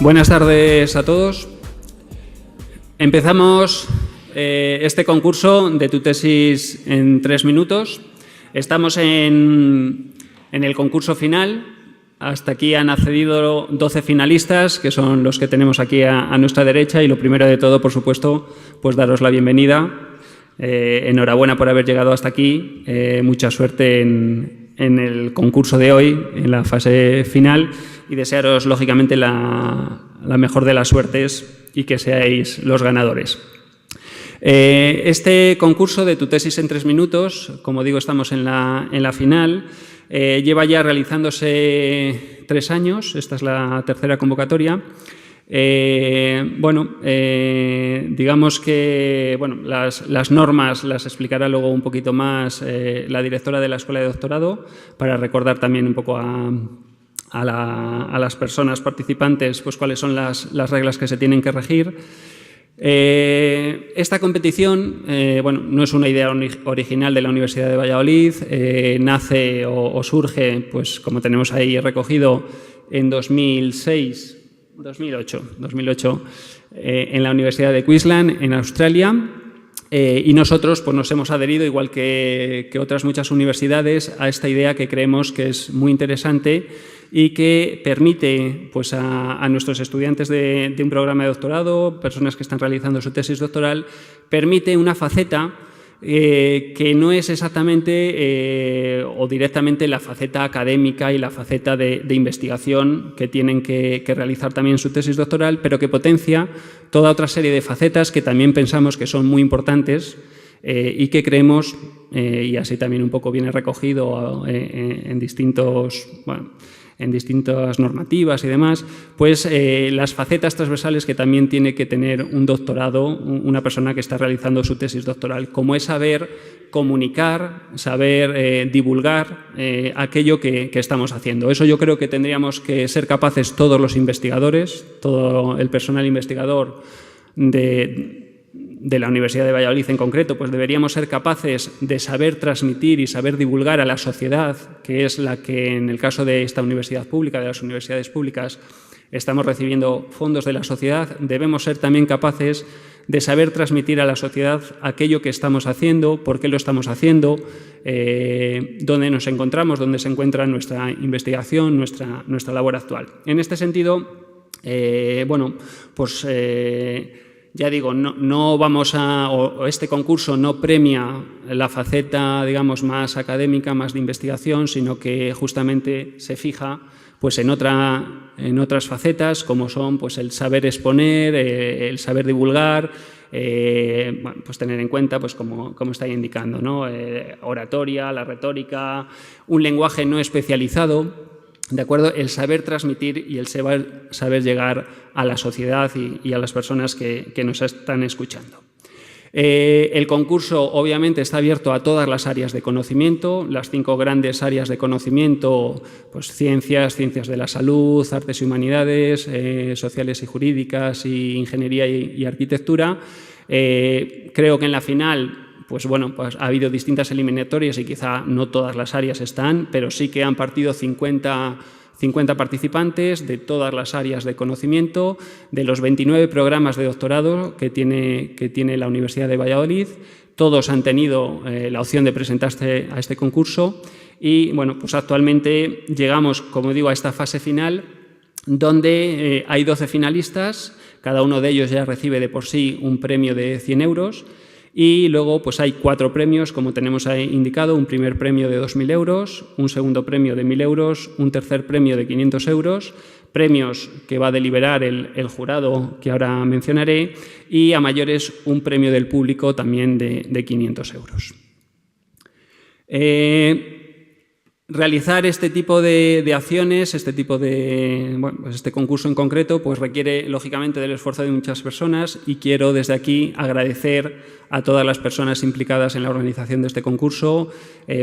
Buenas tardes a todos. Empezamos este concurso de tu tesis en 3 minutos. Estamos en el concurso final. Hasta aquí han accedido 12 finalistas, que son los que tenemos aquí a nuestra derecha. Y lo primero de todo, por supuesto, pues daros la bienvenida. Enhorabuena por haber llegado hasta aquí. Mucha suerte en el concurso de hoy, en la fase final, y desearos, lógicamente, la mejor de las suertes y que seáis los ganadores. Este concurso de tu tesis en 3 minutos, como digo, estamos en la final, lleva ya realizándose 3 años, esta es la tercera convocatoria. Digamos que las normas las explicará luego un poquito más la directora de la Escuela de Doctorado, para recordar también un poco a las personas participantes pues cuáles son las reglas que se tienen que regir. Esta competición no es una idea original de la Universidad de Valladolid, nace o surge, pues como tenemos ahí recogido, en 2008, en la Universidad de Queensland, en Australia, y nosotros pues, nos hemos adherido, igual que otras muchas universidades, a esta idea que creemos que es muy interesante y que permite pues, a nuestros estudiantes de un programa de doctorado, personas que están realizando su tesis doctoral, permite una faceta que no es exactamente o directamente la faceta académica y la faceta de investigación que tienen que realizar también su tesis doctoral, pero que potencia toda otra serie de facetas que también pensamos que son muy importantes y que creemos, y así también un poco viene recogido en distintas normativas y demás, pues las facetas transversales que también tiene que tener un doctorado, una persona que está realizando su tesis doctoral, como es saber comunicar, saber divulgar aquello que estamos haciendo. Eso yo creo que tendríamos que ser capaces todos los investigadores, todo el personal investigador de la Universidad de Valladolid en concreto, pues deberíamos ser capaces de saber transmitir y saber divulgar a la sociedad, que es la que en el caso de esta universidad pública, de las universidades públicas, estamos recibiendo fondos de la sociedad. Debemos ser también capaces de saber transmitir a la sociedad aquello que estamos haciendo, por qué lo estamos haciendo, dónde nos encontramos, dónde se encuentra nuestra investigación, nuestra labor actual. En este sentido, ya digo, no vamos o este concurso no premia la faceta, digamos, más académica, más de investigación, sino que justamente se fija pues, en otras facetas, como son pues, el saber exponer, el saber divulgar, pues tener en cuenta, pues, como está indicando, ¿no? Oratoria, la retórica, un lenguaje no especializado, ¿de acuerdo? El saber transmitir y el saber llegar a la sociedad y a las personas que nos están escuchando. El concurso obviamente está abierto a todas las áreas de conocimiento, las 5 grandes áreas de conocimiento, pues ciencias de la salud, artes y humanidades, sociales y jurídicas, y ingeniería y arquitectura. Creo que en la final pues ha habido distintas eliminatorias y quizá no todas las áreas están, pero sí que han partido 50 participantes de todas las áreas de conocimiento, de los 29 programas de doctorado que tiene la Universidad de Valladolid. Todos han tenido la opción de presentarse a este concurso y pues actualmente llegamos, como digo, a esta fase final, donde hay 12 finalistas. Cada uno de ellos ya recibe de por sí un premio de 100 euros. Y luego pues hay 4 premios, como tenemos ahí indicado: un primer premio de 2.000 euros, un segundo premio de 1.000 euros, un tercer premio de 500 euros, premios que va a deliberar el jurado que ahora mencionaré, y a mayores un premio del público también de 500 euros. Realizar este tipo de acciones, este tipo de, bueno, pues este concurso en concreto, pues requiere lógicamente del esfuerzo de muchas personas y quiero desde aquí agradecer a todas las personas implicadas en la organización de este concurso.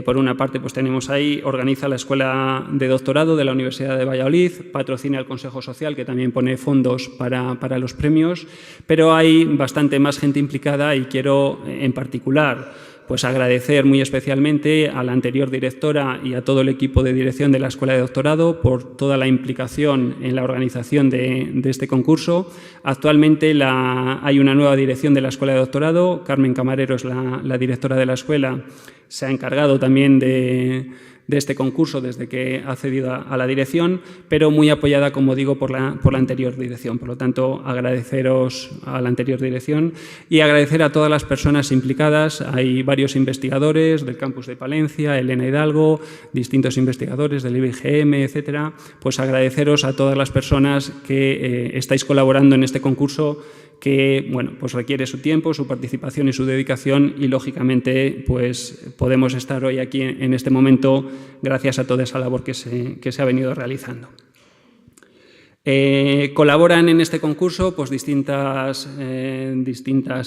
Por una parte, pues tenemos ahí, organiza la Escuela de Doctorado de la Universidad de Valladolid, patrocina el Consejo Social, que también pone fondos para los premios, pero hay bastante más gente implicada y quiero en particular pues agradecer muy especialmente a la anterior directora y a todo el equipo de dirección de la Escuela de Doctorado por toda la implicación en la organización de este concurso. Actualmente hay una nueva dirección de la Escuela de Doctorado. Carmen Camarero es la directora de la escuela. Se ha encargado también de este concurso desde que ha accedido a la dirección, pero muy apoyada, como digo, por la anterior dirección. Por lo tanto, agradeceros a la anterior dirección y agradecer a todas las personas implicadas. Hay varios investigadores del campus de Palencia, Elena Hidalgo, distintos investigadores del IBGM, etcétera. Pues agradeceros a todas las personas que estáis colaborando en este concurso, que bueno, pues requiere su tiempo, su participación y su dedicación y, lógicamente, pues podemos estar hoy aquí en este momento gracias a toda esa labor que se ha venido realizando. Colaboran en este concurso pues, distintas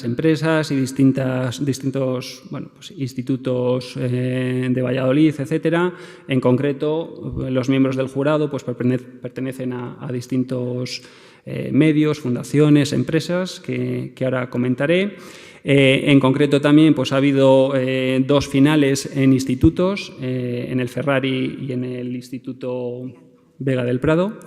empresas y distintos bueno, pues, institutos de Valladolid, etcétera. En concreto, los miembros del jurado pues, pertenecen a distintos medios, fundaciones, empresas que ahora comentaré. En concreto también pues, ha habido 2 finales en institutos, en el Ferrari y en el Instituto Vega del Prado.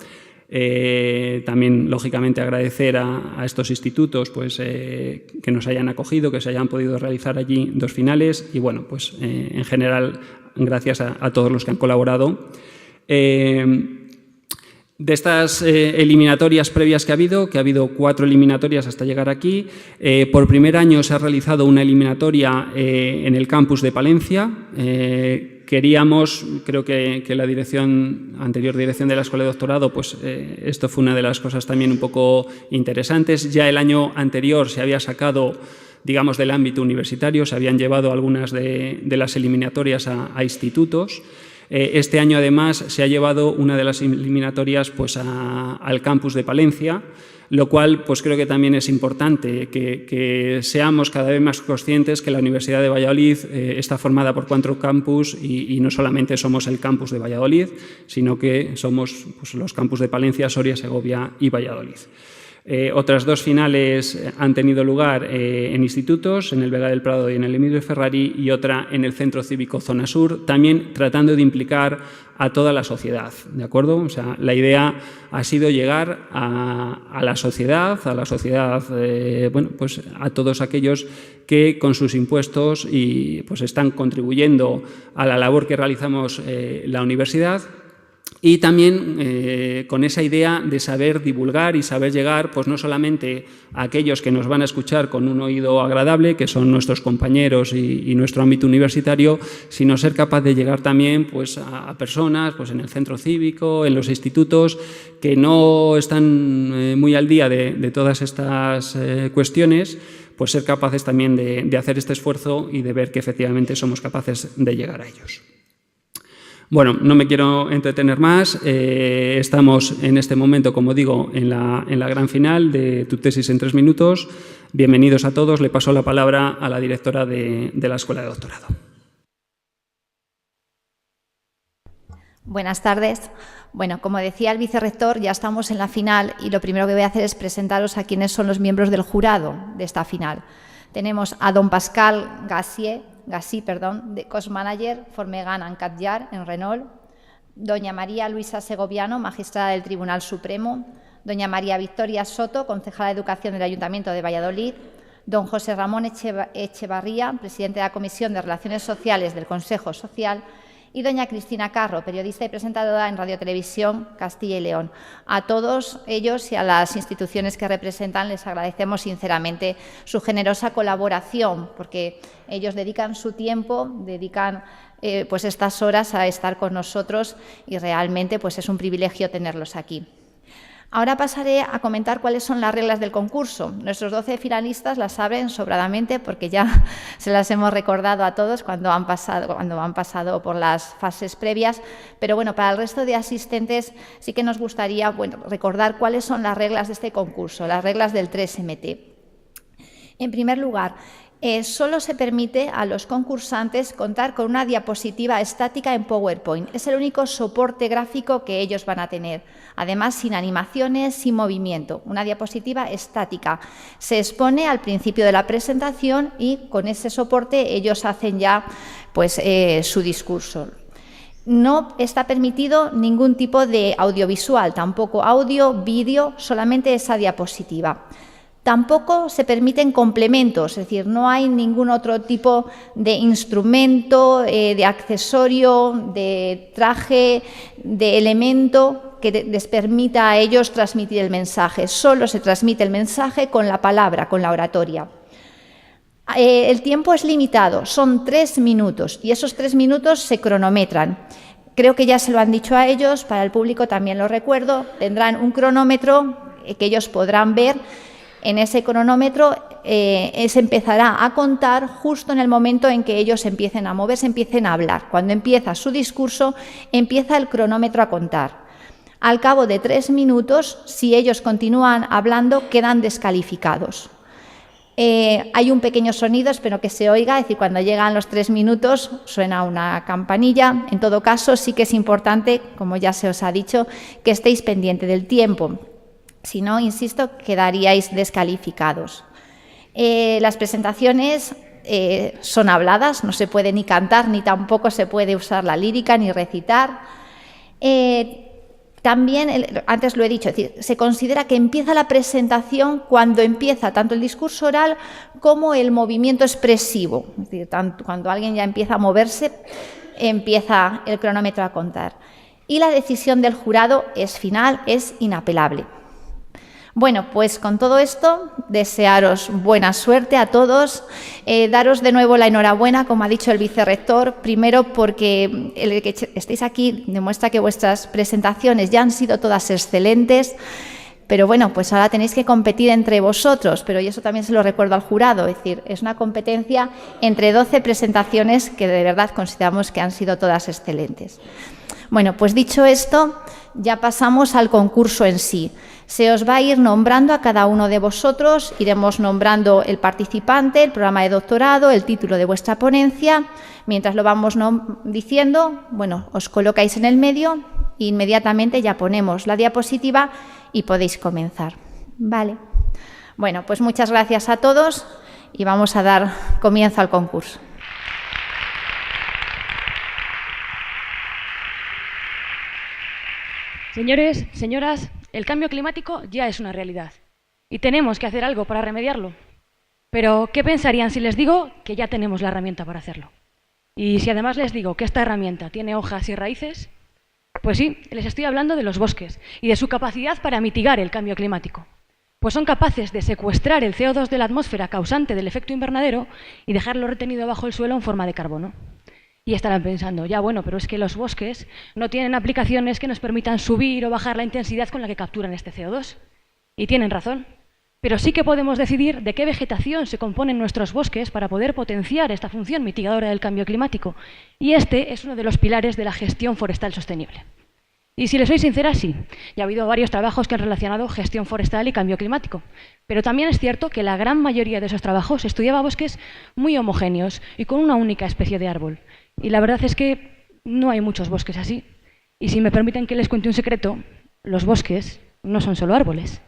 También, lógicamente, agradecer a estos institutos pues, que nos hayan acogido, que se hayan podido realizar allí 2 finales y, bueno, pues en general, gracias a todos los que han colaborado. De estas eliminatorias previas que ha habido 4 eliminatorias hasta llegar aquí, por primer año se ha realizado una eliminatoria en el campus de Palencia. Queríamos, creo que la anterior dirección de la Escuela de Doctorado, pues esto fue una de las cosas también un poco interesantes. Ya el año anterior se había sacado, digamos, del ámbito universitario, se habían llevado algunas de las eliminatorias a institutos. Este año, además, se ha llevado una de las eliminatorias pues, al campus de Palencia, lo cual pues, creo que también es importante que seamos cada vez más conscientes que la Universidad de Valladolid está formada por 4 campus y no solamente somos el campus de Valladolid, sino que somos pues, los campus de Palencia, Soria, Segovia y Valladolid. Otras 2 finales han tenido lugar en institutos, en el Vega del Prado y en el Emilio Ferrari, y otra en el Centro Cívico Zona Sur, también tratando de implicar a toda la sociedad, ¿de acuerdo? O sea, la idea ha sido llegar a la sociedad, bueno, pues a todos aquellos que con sus impuestos y pues están contribuyendo a la labor que realizamos la universidad. Y también con esa idea de saber divulgar y saber llegar pues no solamente a aquellos que nos van a escuchar con un oído agradable, que son nuestros compañeros y nuestro ámbito universitario, sino ser capaz de llegar también pues, a personas pues, en el centro cívico, en los institutos, que no están muy al día de todas estas cuestiones, pues ser capaces también de hacer este esfuerzo y de ver que efectivamente somos capaces de llegar a ellos. Bueno, no me quiero entretener más. Estamos en este momento, como digo, en la gran final de Tu tesis en 3 minutos. Bienvenidos a todos. Le paso la palabra a la directora de la Escuela de Doctorado. Buenas tardes. Bueno, como decía el vicerrector, ya estamos en la final y lo primero que voy a hacer es presentaros a quiénes son los miembros del jurado de esta final. Tenemos a don Pascal Gassí, de Cost Manager, Formegan and Catjar en Renault, doña María Luisa Segoviano, magistrada del Tribunal Supremo, doña María Victoria Soto, concejala de Educación del Ayuntamiento de Valladolid, don José Ramón Echevarría, presidente de la Comisión de Relaciones Sociales del Consejo Social, y doña Cristina Carro, periodista y presentadora en Radio Televisión Castilla y León. A todos ellos y a las instituciones que representan les agradecemos sinceramente su generosa colaboración, porque ellos dedican su tiempo, dedican pues estas horas a estar con nosotros y realmente pues es un privilegio tenerlos aquí. Ahora pasaré a comentar cuáles son las reglas del concurso. Nuestros 12 finalistas las saben sobradamente porque ya se las hemos recordado a todos cuando han pasado por las fases previas, pero bueno, para el resto de asistentes sí que nos gustaría recordar cuáles son las reglas de este concurso, las reglas del 3MT. En primer lugar, solo se permite a los concursantes contar con una diapositiva estática en PowerPoint. Es el único soporte gráfico que ellos van a tener. Además, sin animaciones, sin movimiento. Una diapositiva estática. Se expone al principio de la presentación y con ese soporte ellos hacen ya su discurso. No está permitido ningún tipo de audiovisual, tampoco audio, vídeo, solamente esa diapositiva. Tampoco se permiten complementos, es decir, no hay ningún otro tipo de instrumento, de accesorio, de traje, de elemento que les permita a ellos transmitir el mensaje. Solo se transmite el mensaje con la palabra, con la oratoria. El tiempo es limitado, son 3 minutos y esos 3 minutos se cronometran. Creo que ya se lo han dicho a ellos, para el público también lo recuerdo, tendrán un cronómetro que ellos podrán ver. En ese cronómetro se empezará a contar justo en el momento en que ellos empiecen a moverse, empiecen a hablar. Cuando empieza su discurso, empieza el cronómetro a contar. Al cabo de 3 minutos, si ellos continúan hablando, quedan descalificados. Hay un pequeño sonido, espero que se oiga, es decir, cuando llegan los 3 minutos suena una campanilla. En todo caso, sí que es importante, como ya se os ha dicho, que estéis pendientes del tiempo. Si no, insisto, quedaríais descalificados. Las presentaciones son habladas, no se puede ni cantar, ni tampoco se puede usar la lírica, ni recitar. También, antes lo he dicho, es decir, se considera que empieza la presentación cuando empieza tanto el discurso oral como el movimiento expresivo. Es decir, cuando alguien ya empieza a moverse, empieza el cronómetro a contar. Y la decisión del jurado es final, es inapelable. Bueno, pues con todo esto, desearos buena suerte a todos, daros de nuevo la enhorabuena, como ha dicho el vicerrector, primero porque el que estéis aquí demuestra que vuestras presentaciones ya han sido todas excelentes, pero bueno, pues ahora tenéis que competir entre vosotros, pero y eso también se lo recuerdo al jurado, es decir, es una competencia entre 12 presentaciones que de verdad consideramos que han sido todas excelentes. Bueno, pues dicho esto, ya pasamos al concurso en sí. Se os va a ir nombrando a cada uno de vosotros, iremos nombrando el participante, el programa de doctorado, el título de vuestra ponencia. Mientras lo vamos diciendo, bueno, os colocáis en el medio e inmediatamente ya ponemos la diapositiva y podéis comenzar. Vale. Bueno, pues muchas gracias a todos y vamos a dar comienzo al concurso. Señores, señoras, el cambio climático ya es una realidad y tenemos que hacer algo para remediarlo. Pero, ¿qué pensarían si les digo que ya tenemos la herramienta para hacerlo? Y si además les digo que esta herramienta tiene hojas y raíces, pues sí, les estoy hablando de los bosques y de su capacidad para mitigar el cambio climático. Pues son capaces de secuestrar el CO2 de la atmósfera causante del efecto invernadero y dejarlo retenido bajo el suelo en forma de carbono. Y estarán pensando, ya bueno, pero es que los bosques no tienen aplicaciones que nos permitan subir o bajar la intensidad con la que capturan este CO2. Y tienen razón, pero sí que podemos decidir de qué vegetación se componen nuestros bosques para poder potenciar esta función mitigadora del cambio climático. Y este es uno de los pilares de la gestión forestal sostenible. Y si les soy sincera, sí, ya ha habido varios trabajos que han relacionado gestión forestal y cambio climático. Pero también es cierto que la gran mayoría de esos trabajos estudiaba bosques muy homogéneos y con una única especie de árbol. Y la verdad es que no hay muchos bosques así. Y si me permiten que les cuente un secreto, los bosques no son solo árboles.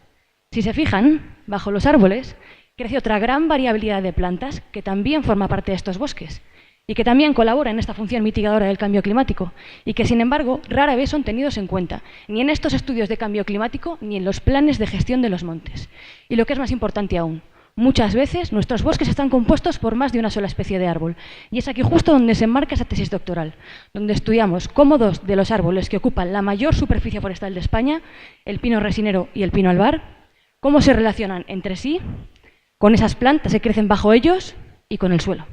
Si se fijan, bajo los árboles crece otra gran variabilidad de plantas que también forma parte de estos bosques y que también colabora en esta función mitigadora del cambio climático y que, sin embargo, rara vez son tenidos en cuenta, ni en estos estudios de cambio climático ni en los planes de gestión de los montes. Y lo que es más importante aún, muchas veces nuestros bosques están compuestos por más de una sola especie de árbol. Y es aquí justo donde se enmarca esa tesis doctoral, donde estudiamos cómo 2 de los árboles que ocupan la mayor superficie forestal de España, el pino resinero y el pino albar, cómo se relacionan entre sí, con esas plantas que crecen bajo ellos y con el suelo.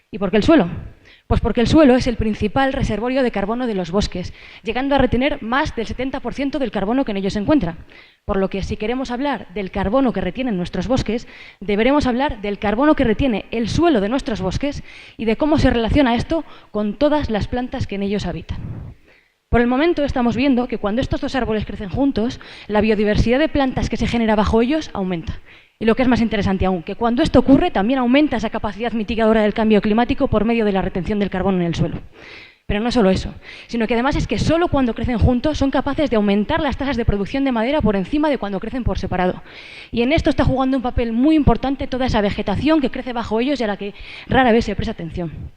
¿Y por qué el suelo? Pues porque el suelo es el principal reservorio de carbono de los bosques, llegando a retener más del 70% del carbono que en ellos se encuentra. Por lo que si queremos hablar del carbono que retienen nuestros bosques, deberemos hablar del carbono que retiene el suelo de nuestros bosques y de cómo se relaciona esto con todas las plantas que en ellos habitan. Por el momento estamos viendo que cuando estos dos árboles crecen juntos, la biodiversidad de plantas que se genera bajo ellos aumenta. Y lo que es más interesante aún, que cuando esto ocurre también aumenta esa capacidad mitigadora del cambio climático por medio de la retención del carbono en el suelo. Pero no solo eso, sino que además es que solo cuando crecen juntos son capaces de aumentar las tasas de producción de madera por encima de cuando crecen por separado. Y en esto está jugando un papel muy importante toda esa vegetación que crece bajo ellos y a la que rara vez se presta atención.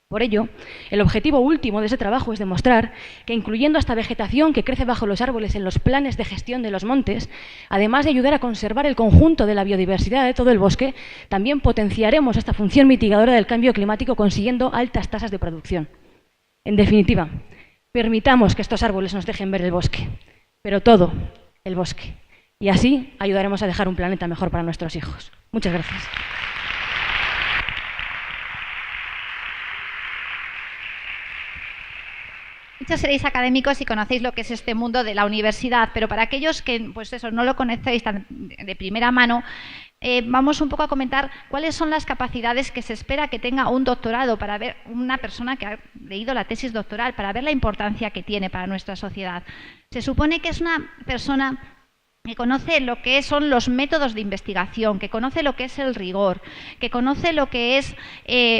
Por ello, el objetivo último de ese trabajo es demostrar que incluyendo a esta vegetación que crece bajo los árboles en los planes de gestión de los montes, además de ayudar a conservar el conjunto de la biodiversidad de todo el bosque, también potenciaremos esta función mitigadora del cambio climático consiguiendo altas tasas de producción. En definitiva, permitamos que estos árboles nos dejen ver el bosque, pero todo el bosque. Y así ayudaremos a dejar un planeta mejor para nuestros hijos. Muchas gracias. Muchos seréis académicos y conocéis lo que es este mundo de la universidad, pero para aquellos que pues eso, no lo conocéis tan de primera mano, vamos un poco a comentar cuáles son las capacidades que se espera que tenga un doctorado para ver una persona que ha leído la tesis doctoral, para ver la importancia que tiene para nuestra sociedad. Se supone que es una persona que conoce lo que son los métodos de investigación, que conoce lo que es el rigor, que conoce lo que es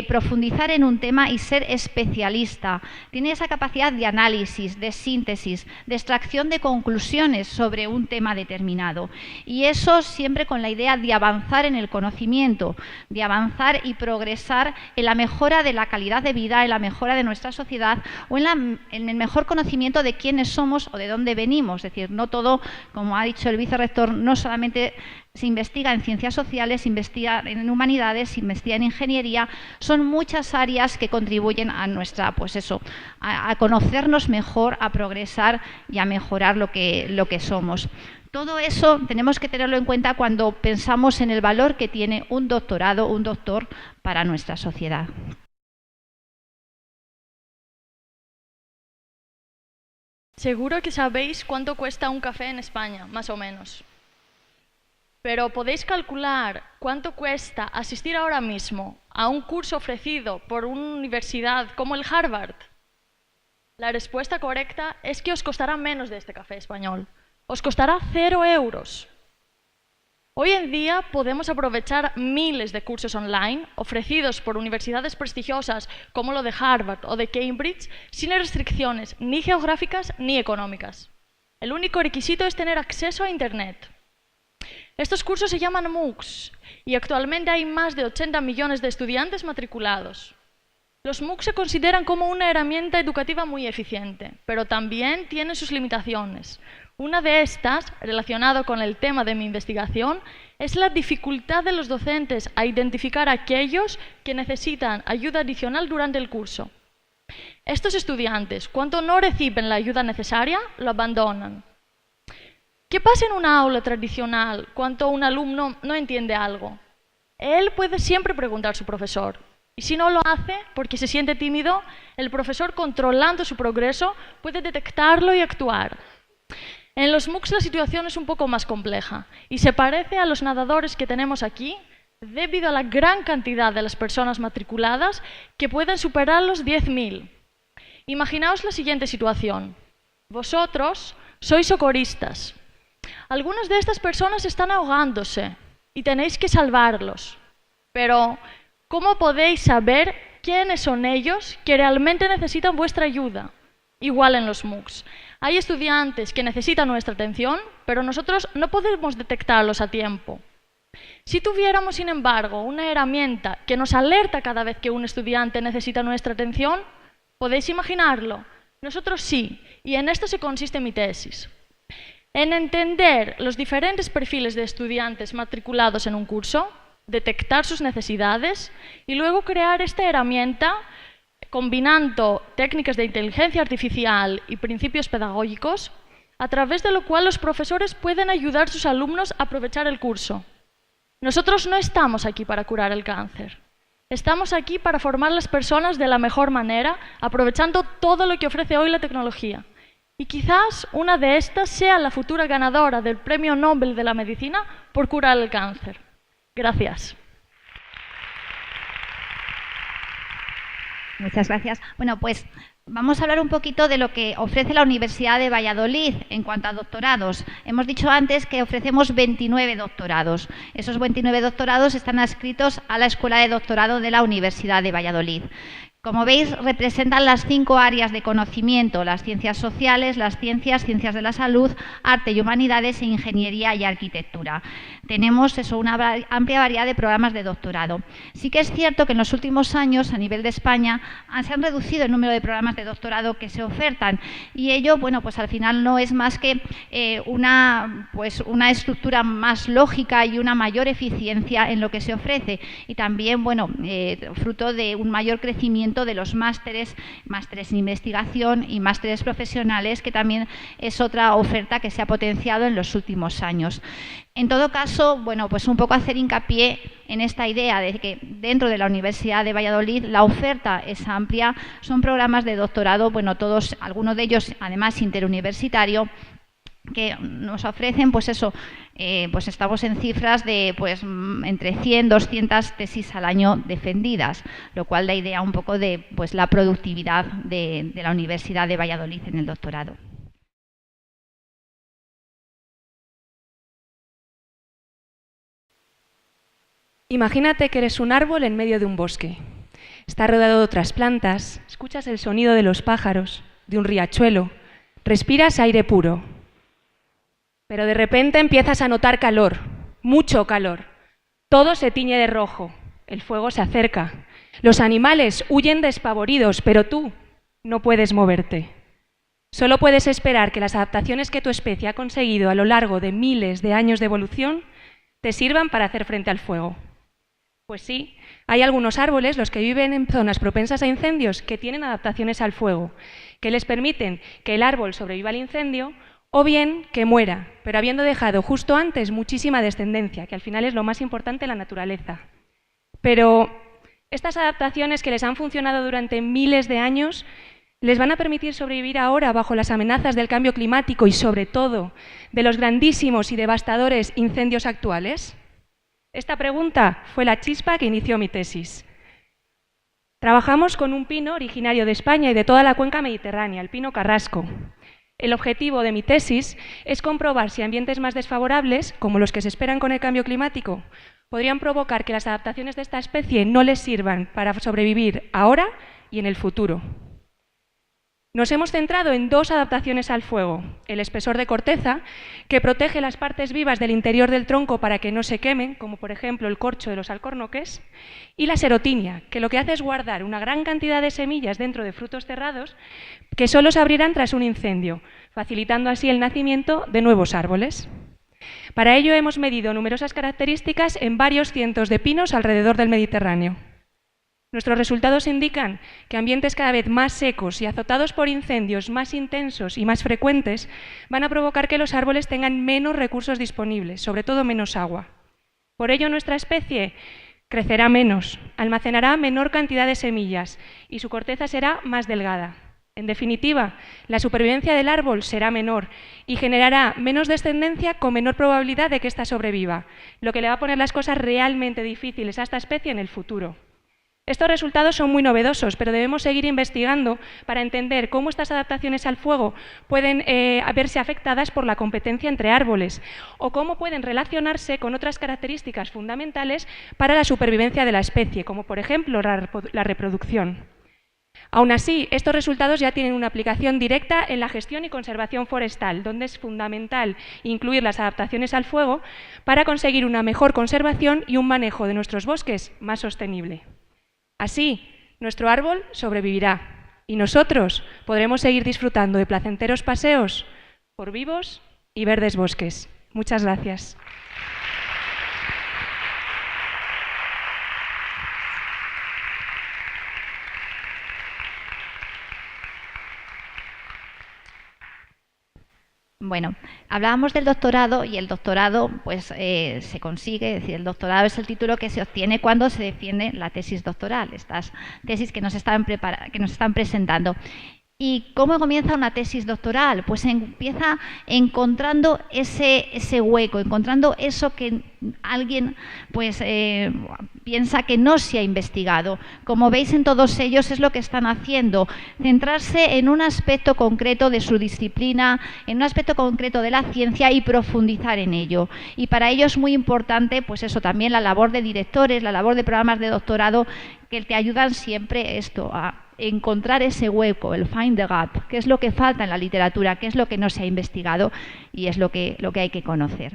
profundizar en un tema y ser especialista. Tiene esa capacidad de análisis, de síntesis, de extracción de conclusiones sobre un tema determinado. Y eso siempre con la idea de avanzar en el conocimiento, de avanzar y progresar en la mejora de la calidad de vida, en la mejora de nuestra sociedad o en el mejor conocimiento de quiénes somos o de dónde venimos. Es decir, no todo, como ha dicho el vicerrector, no solamente se investiga en ciencias sociales, se investiga en humanidades, se investiga en ingeniería, son muchas áreas que contribuyen a nuestra, pues eso, a conocernos mejor, a progresar y a mejorar lo que somos. Todo eso tenemos que tenerlo en cuenta cuando pensamos en el valor que tiene un doctorado, un doctor para nuestra sociedad. Seguro que sabéis cuánto cuesta un café en España, más o menos. Pero ¿podéis calcular cuánto cuesta asistir ahora mismo a un curso ofrecido por una universidad como el Harvard? La respuesta correcta es que os costará menos de este café español. Os costará 0 euros. Hoy en día podemos aprovechar miles de cursos online ofrecidos por universidades prestigiosas como lo de Harvard o de Cambridge sin restricciones ni geográficas ni económicas. El único requisito es tener acceso a Internet. Estos cursos se llaman MOOCs y actualmente hay más de 80 millones de estudiantes matriculados. Los MOOCs se consideran como una herramienta educativa muy eficiente, pero también tienen sus limitaciones. Una de estas, relacionada con el tema de mi investigación, es la dificultad de los docentes a identificar a aquellos que necesitan ayuda adicional durante el curso. Estos estudiantes, cuando no reciben la ayuda necesaria, lo abandonan. ¿Qué pasa en una aula tradicional cuando un alumno no entiende algo? Él puede siempre preguntar a su profesor. Y si no lo hace porque se siente tímido, el profesor, controlando su progreso, puede detectarlo y actuar. En los MOOCs la situación es un poco más compleja y se parece a los nadadores que tenemos aquí debido a la gran cantidad de las personas matriculadas que pueden superar los 10.000. Imaginaos la siguiente situación. Vosotros sois socorristas. Algunas de estas personas están ahogándose y tenéis que salvarlos. Pero, ¿cómo podéis saber quiénes son ellos que realmente necesitan vuestra ayuda? Igual en los MOOCs. Hay estudiantes que necesitan nuestra atención, pero nosotros no podemos detectarlos a tiempo. Si tuviéramos, sin embargo, una herramienta que nos alerta cada vez que un estudiante necesita nuestra atención, ¿podéis imaginarlo? Nosotros sí, y en esto se consiste mi tesis. En entender los diferentes perfiles de estudiantes matriculados en un curso, detectar sus necesidades y luego crear esta herramienta combinando técnicas de inteligencia artificial y principios pedagógicos, a través de lo cual los profesores pueden ayudar a sus alumnos a aprovechar el curso. Nosotros no estamos aquí para curar el cáncer. Estamos aquí para formar las personas de la mejor manera, aprovechando todo lo que ofrece hoy la tecnología. Y quizás una de estas sea la futura ganadora del Premio Nobel de la Medicina por curar el cáncer. Gracias. Muchas gracias. Bueno, pues vamos a hablar un poquito de lo que ofrece la Universidad de Valladolid en cuanto a doctorados. Hemos dicho antes que ofrecemos 29 doctorados. Esos 29 doctorados están adscritos a la Escuela de Doctorado de la Universidad de Valladolid. Como veis, representan las 5 áreas de conocimiento: las ciencias sociales, las ciencias de la salud, arte y humanidades e ingeniería y arquitectura. Tenemos una amplia variedad de programas de doctorado. Sí que es cierto que en los últimos años, a nivel de España, se han reducido el número de programas de doctorado que se ofertan, y ello, bueno, pues al final no es más que una estructura más lógica y una mayor eficiencia en lo que se ofrece, y también, bueno, fruto de un mayor crecimiento de los másteres en investigación y másteres profesionales, que también es otra oferta que se ha potenciado en los últimos años. En todo caso, bueno, pues un poco hacer hincapié en esta idea de que dentro de la Universidad de Valladolid la oferta es amplia. Son programas de doctorado, bueno, todos, algunos de ellos además interuniversitario, que nos ofrecen, pues eso, pues estamos en cifras de pues entre 100 200 tesis al año defendidas, lo cual da idea un poco de pues la productividad de la Universidad de Valladolid en el doctorado. Imagínate que eres un árbol en medio de un bosque. Está rodeado de otras plantas, escuchas el sonido de los pájaros, de un riachuelo, respiras aire puro. Pero de repente empiezas a notar calor, mucho calor. Todo se tiñe de rojo, el fuego se acerca. Los animales huyen despavoridos, pero tú no puedes moverte. Solo puedes esperar que las adaptaciones que tu especie ha conseguido a lo largo de miles de años de evolución te sirvan para hacer frente al fuego. Pues sí, hay algunos árboles, los que viven en zonas propensas a incendios, que tienen adaptaciones al fuego, que les permiten que el árbol sobreviva al incendio, o bien que muera, pero habiendo dejado justo antes muchísima descendencia, que al final es lo más importante en la naturaleza. Pero estas adaptaciones que les han funcionado durante miles de años, ¿les van a permitir sobrevivir ahora bajo las amenazas del cambio climático y, sobre todo, de los grandísimos y devastadores incendios actuales? Esta pregunta fue la chispa que inició mi tesis. Trabajamos con un pino originario de España y de toda la cuenca mediterránea, el pino carrasco. El objetivo de mi tesis es comprobar si ambientes más desfavorables, como los que se esperan con el cambio climático, podrían provocar que las adaptaciones de esta especie no les sirvan para sobrevivir ahora y en el futuro. Nos hemos centrado en 2 adaptaciones al fuego: el espesor de corteza, que protege las partes vivas del interior del tronco para que no se quemen, como por ejemplo el corcho de los alcornoques, y la serotinia, que lo que hace es guardar una gran cantidad de semillas dentro de frutos cerrados que solo se abrirán tras un incendio, facilitando así el nacimiento de nuevos árboles. Para ello hemos medido numerosas características en varios cientos de pinos alrededor del Mediterráneo. Nuestros resultados indican que ambientes cada vez más secos y azotados por incendios más intensos y más frecuentes van a provocar que los árboles tengan menos recursos disponibles, sobre todo menos agua. Por ello, nuestra especie crecerá menos, almacenará menor cantidad de semillas y su corteza será más delgada. En definitiva, la supervivencia del árbol será menor y generará menos descendencia con menor probabilidad de que ésta sobreviva, lo que le va a poner las cosas realmente difíciles a esta especie en el futuro. Estos resultados son muy novedosos, pero debemos seguir investigando para entender cómo estas adaptaciones al fuego pueden verse afectadas por la competencia entre árboles o cómo pueden relacionarse con otras características fundamentales para la supervivencia de la especie, como por ejemplo la reproducción. Aún así, estos resultados ya tienen una aplicación directa en la gestión y conservación forestal, donde es fundamental incluir las adaptaciones al fuego para conseguir una mejor conservación y un manejo de nuestros bosques más sostenible. Así, nuestro árbol sobrevivirá y nosotros podremos seguir disfrutando de placenteros paseos por vivos y verdes bosques. Muchas gracias. Bueno, hablábamos del doctorado y el doctorado pues se consigue, es decir, el doctorado es el título que se obtiene cuando se defiende la tesis doctoral, estas tesis que nos están presentando. ¿Y cómo comienza una tesis doctoral? Pues empieza encontrando ese hueco, encontrando eso que alguien pues, piensa que no se ha investigado. Como veis en todos ellos es lo que están haciendo, centrarse en un aspecto concreto de su disciplina, en un aspecto concreto de la ciencia y profundizar en ello. Y para ello es muy importante pues eso, también la labor de directores, la labor de programas de doctorado que te ayudan siempre esto a encontrar ese hueco, el find the gap, qué es lo que falta en la literatura, qué es lo que no se ha investigado y es lo que hay que conocer.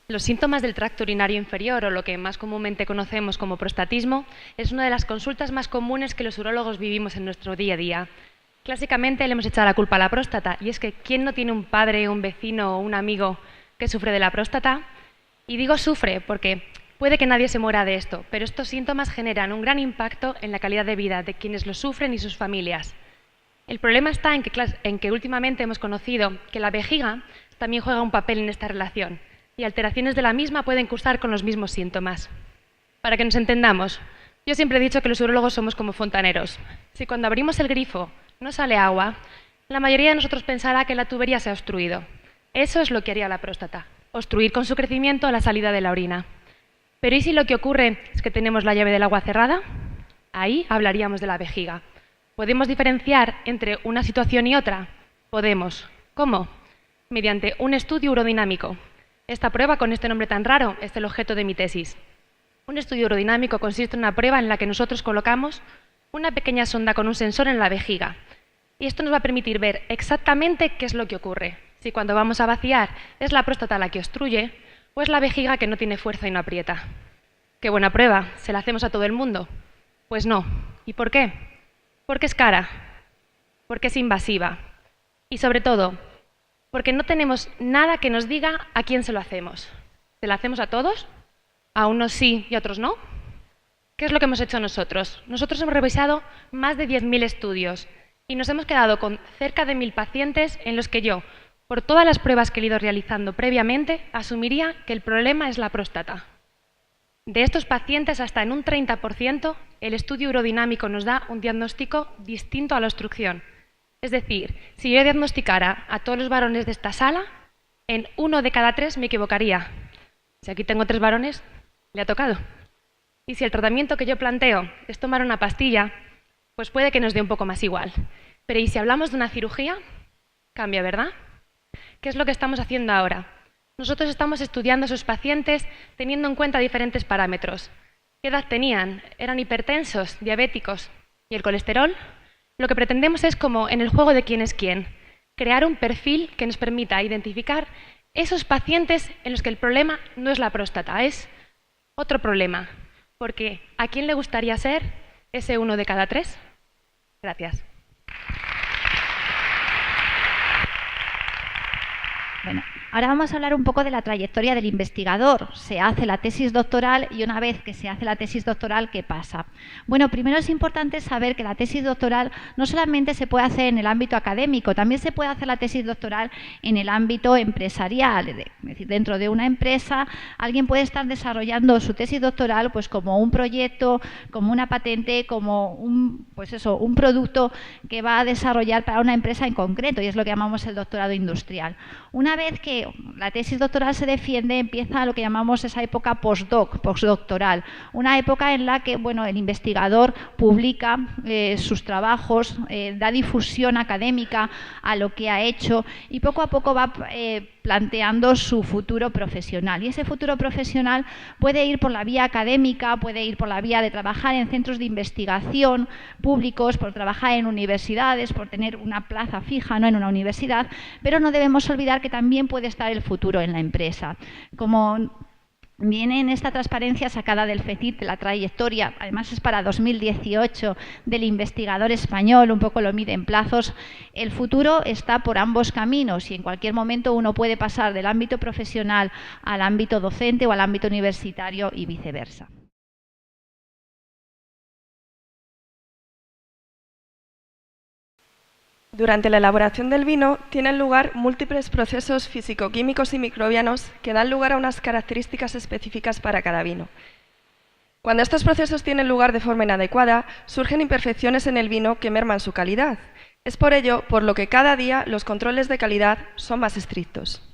Los síntomas del tracto urinario inferior, o lo que más comúnmente conocemos como prostatismo, es una de las consultas más comunes que los urólogos vivimos en nuestro día a día. Clásicamente le hemos echado la culpa a la próstata, y es que ¿quién no tiene un padre, un vecino o un amigo que sufre de la próstata? Y digo sufre porque puede que nadie se muera de esto, pero estos síntomas generan un gran impacto en la calidad de vida de quienes lo sufren y sus familias. El problema está en que últimamente hemos conocido que la vejiga también juega un papel en esta relación y alteraciones de la misma pueden cursar con los mismos síntomas. Para que nos entendamos, yo siempre he dicho que los urólogos somos como fontaneros. Si cuando abrimos el grifo no sale agua, la mayoría de nosotros pensará que la tubería se ha obstruido. Eso es lo que haría la próstata, obstruir con su crecimiento la salida de la orina. Pero ¿y si lo que ocurre es que tenemos la llave del agua cerrada? Ahí hablaríamos de la vejiga. ¿Podemos diferenciar entre una situación y otra? Podemos. ¿Cómo? Mediante un estudio urodinámico. Esta prueba, con este nombre tan raro, es el objeto de mi tesis. Un estudio urodinámico consiste en una prueba en la que nosotros colocamos una pequeña sonda con un sensor en la vejiga. Y esto nos va a permitir ver exactamente qué es lo que ocurre. Si cuando vamos a vaciar es la próstata la que obstruye o es la vejiga que no tiene fuerza y no aprieta. ¡Qué buena prueba! ¿Se la hacemos a todo el mundo? Pues no. ¿Y por qué? Porque es cara, porque es invasiva y sobre todo porque no tenemos nada que nos diga a quién se lo hacemos. ¿Se la hacemos a todos? ¿A unos sí y a otros no? ¿Qué es lo que hemos hecho nosotros? Nosotros hemos revisado más de 10.000 estudios y nos hemos quedado con cerca de 1.000 pacientes en los que yo, por todas las pruebas que he ido realizando previamente, asumiría que el problema es la próstata. De estos pacientes, hasta en un 30%, el estudio urodinámico nos da un diagnóstico distinto a la obstrucción. Es decir, si yo diagnosticara a todos los varones de esta sala, en 1 de cada 3 me equivocaría. Si aquí tengo 3 varones, le ha tocado. Y si el tratamiento que yo planteo es tomar una pastilla, pues puede que nos dé un poco más igual. Pero ¿y si hablamos de una cirugía? Cambia, ¿verdad? ¿Qué es lo que estamos haciendo ahora? Nosotros estamos estudiando a esos pacientes teniendo en cuenta diferentes parámetros. ¿Qué edad tenían? ¿Eran hipertensos, diabéticos? ¿Y el colesterol? Lo que pretendemos es, como en el juego de quién es quién, crear un perfil que nos permita identificar esos pacientes en los que el problema no es la próstata, es otro problema. Porque ¿a quién le gustaría ser ese 1 de cada 3? Gracias. Bueno, ahora vamos a hablar un poco de la trayectoria del investigador. Se hace la tesis doctoral y una vez que se hace la tesis doctoral, ¿qué pasa? Bueno, primero es importante saber que la tesis doctoral no solamente se puede hacer en el ámbito académico, también se puede hacer la tesis doctoral en el ámbito empresarial. Es decir, dentro de una empresa, alguien puede estar desarrollando su tesis doctoral pues como un proyecto, como una patente, como un producto que va a desarrollar para una empresa en concreto, y es lo que llamamos el doctorado industrial. Una vez que la tesis doctoral se defiende, empieza lo que llamamos esa época postdoctoral, una época en la que el investigador publica sus trabajos, da difusión académica a lo que ha hecho y poco a poco va planteando su futuro profesional. Y ese futuro profesional puede ir por la vía académica, puede ir por la vía de trabajar en centros de investigación públicos, por trabajar en universidades, por tener una plaza fija, ¿no?, en una universidad, pero no debemos olvidar que también puede estar el futuro en la empresa. Como viene en esta transparencia sacada del FECIT, la trayectoria, además es para 2018, del investigador español, un poco lo mide en plazos, el futuro está por ambos caminos y en cualquier momento uno puede pasar del ámbito profesional al ámbito docente o al ámbito universitario y viceversa. Durante la elaboración del vino tienen lugar múltiples procesos físico-químicos y microbianos que dan lugar a unas características específicas para cada vino. Cuando estos procesos tienen lugar de forma inadecuada, surgen imperfecciones en el vino que merman su calidad. Es por ello por lo que cada día los controles de calidad son más estrictos.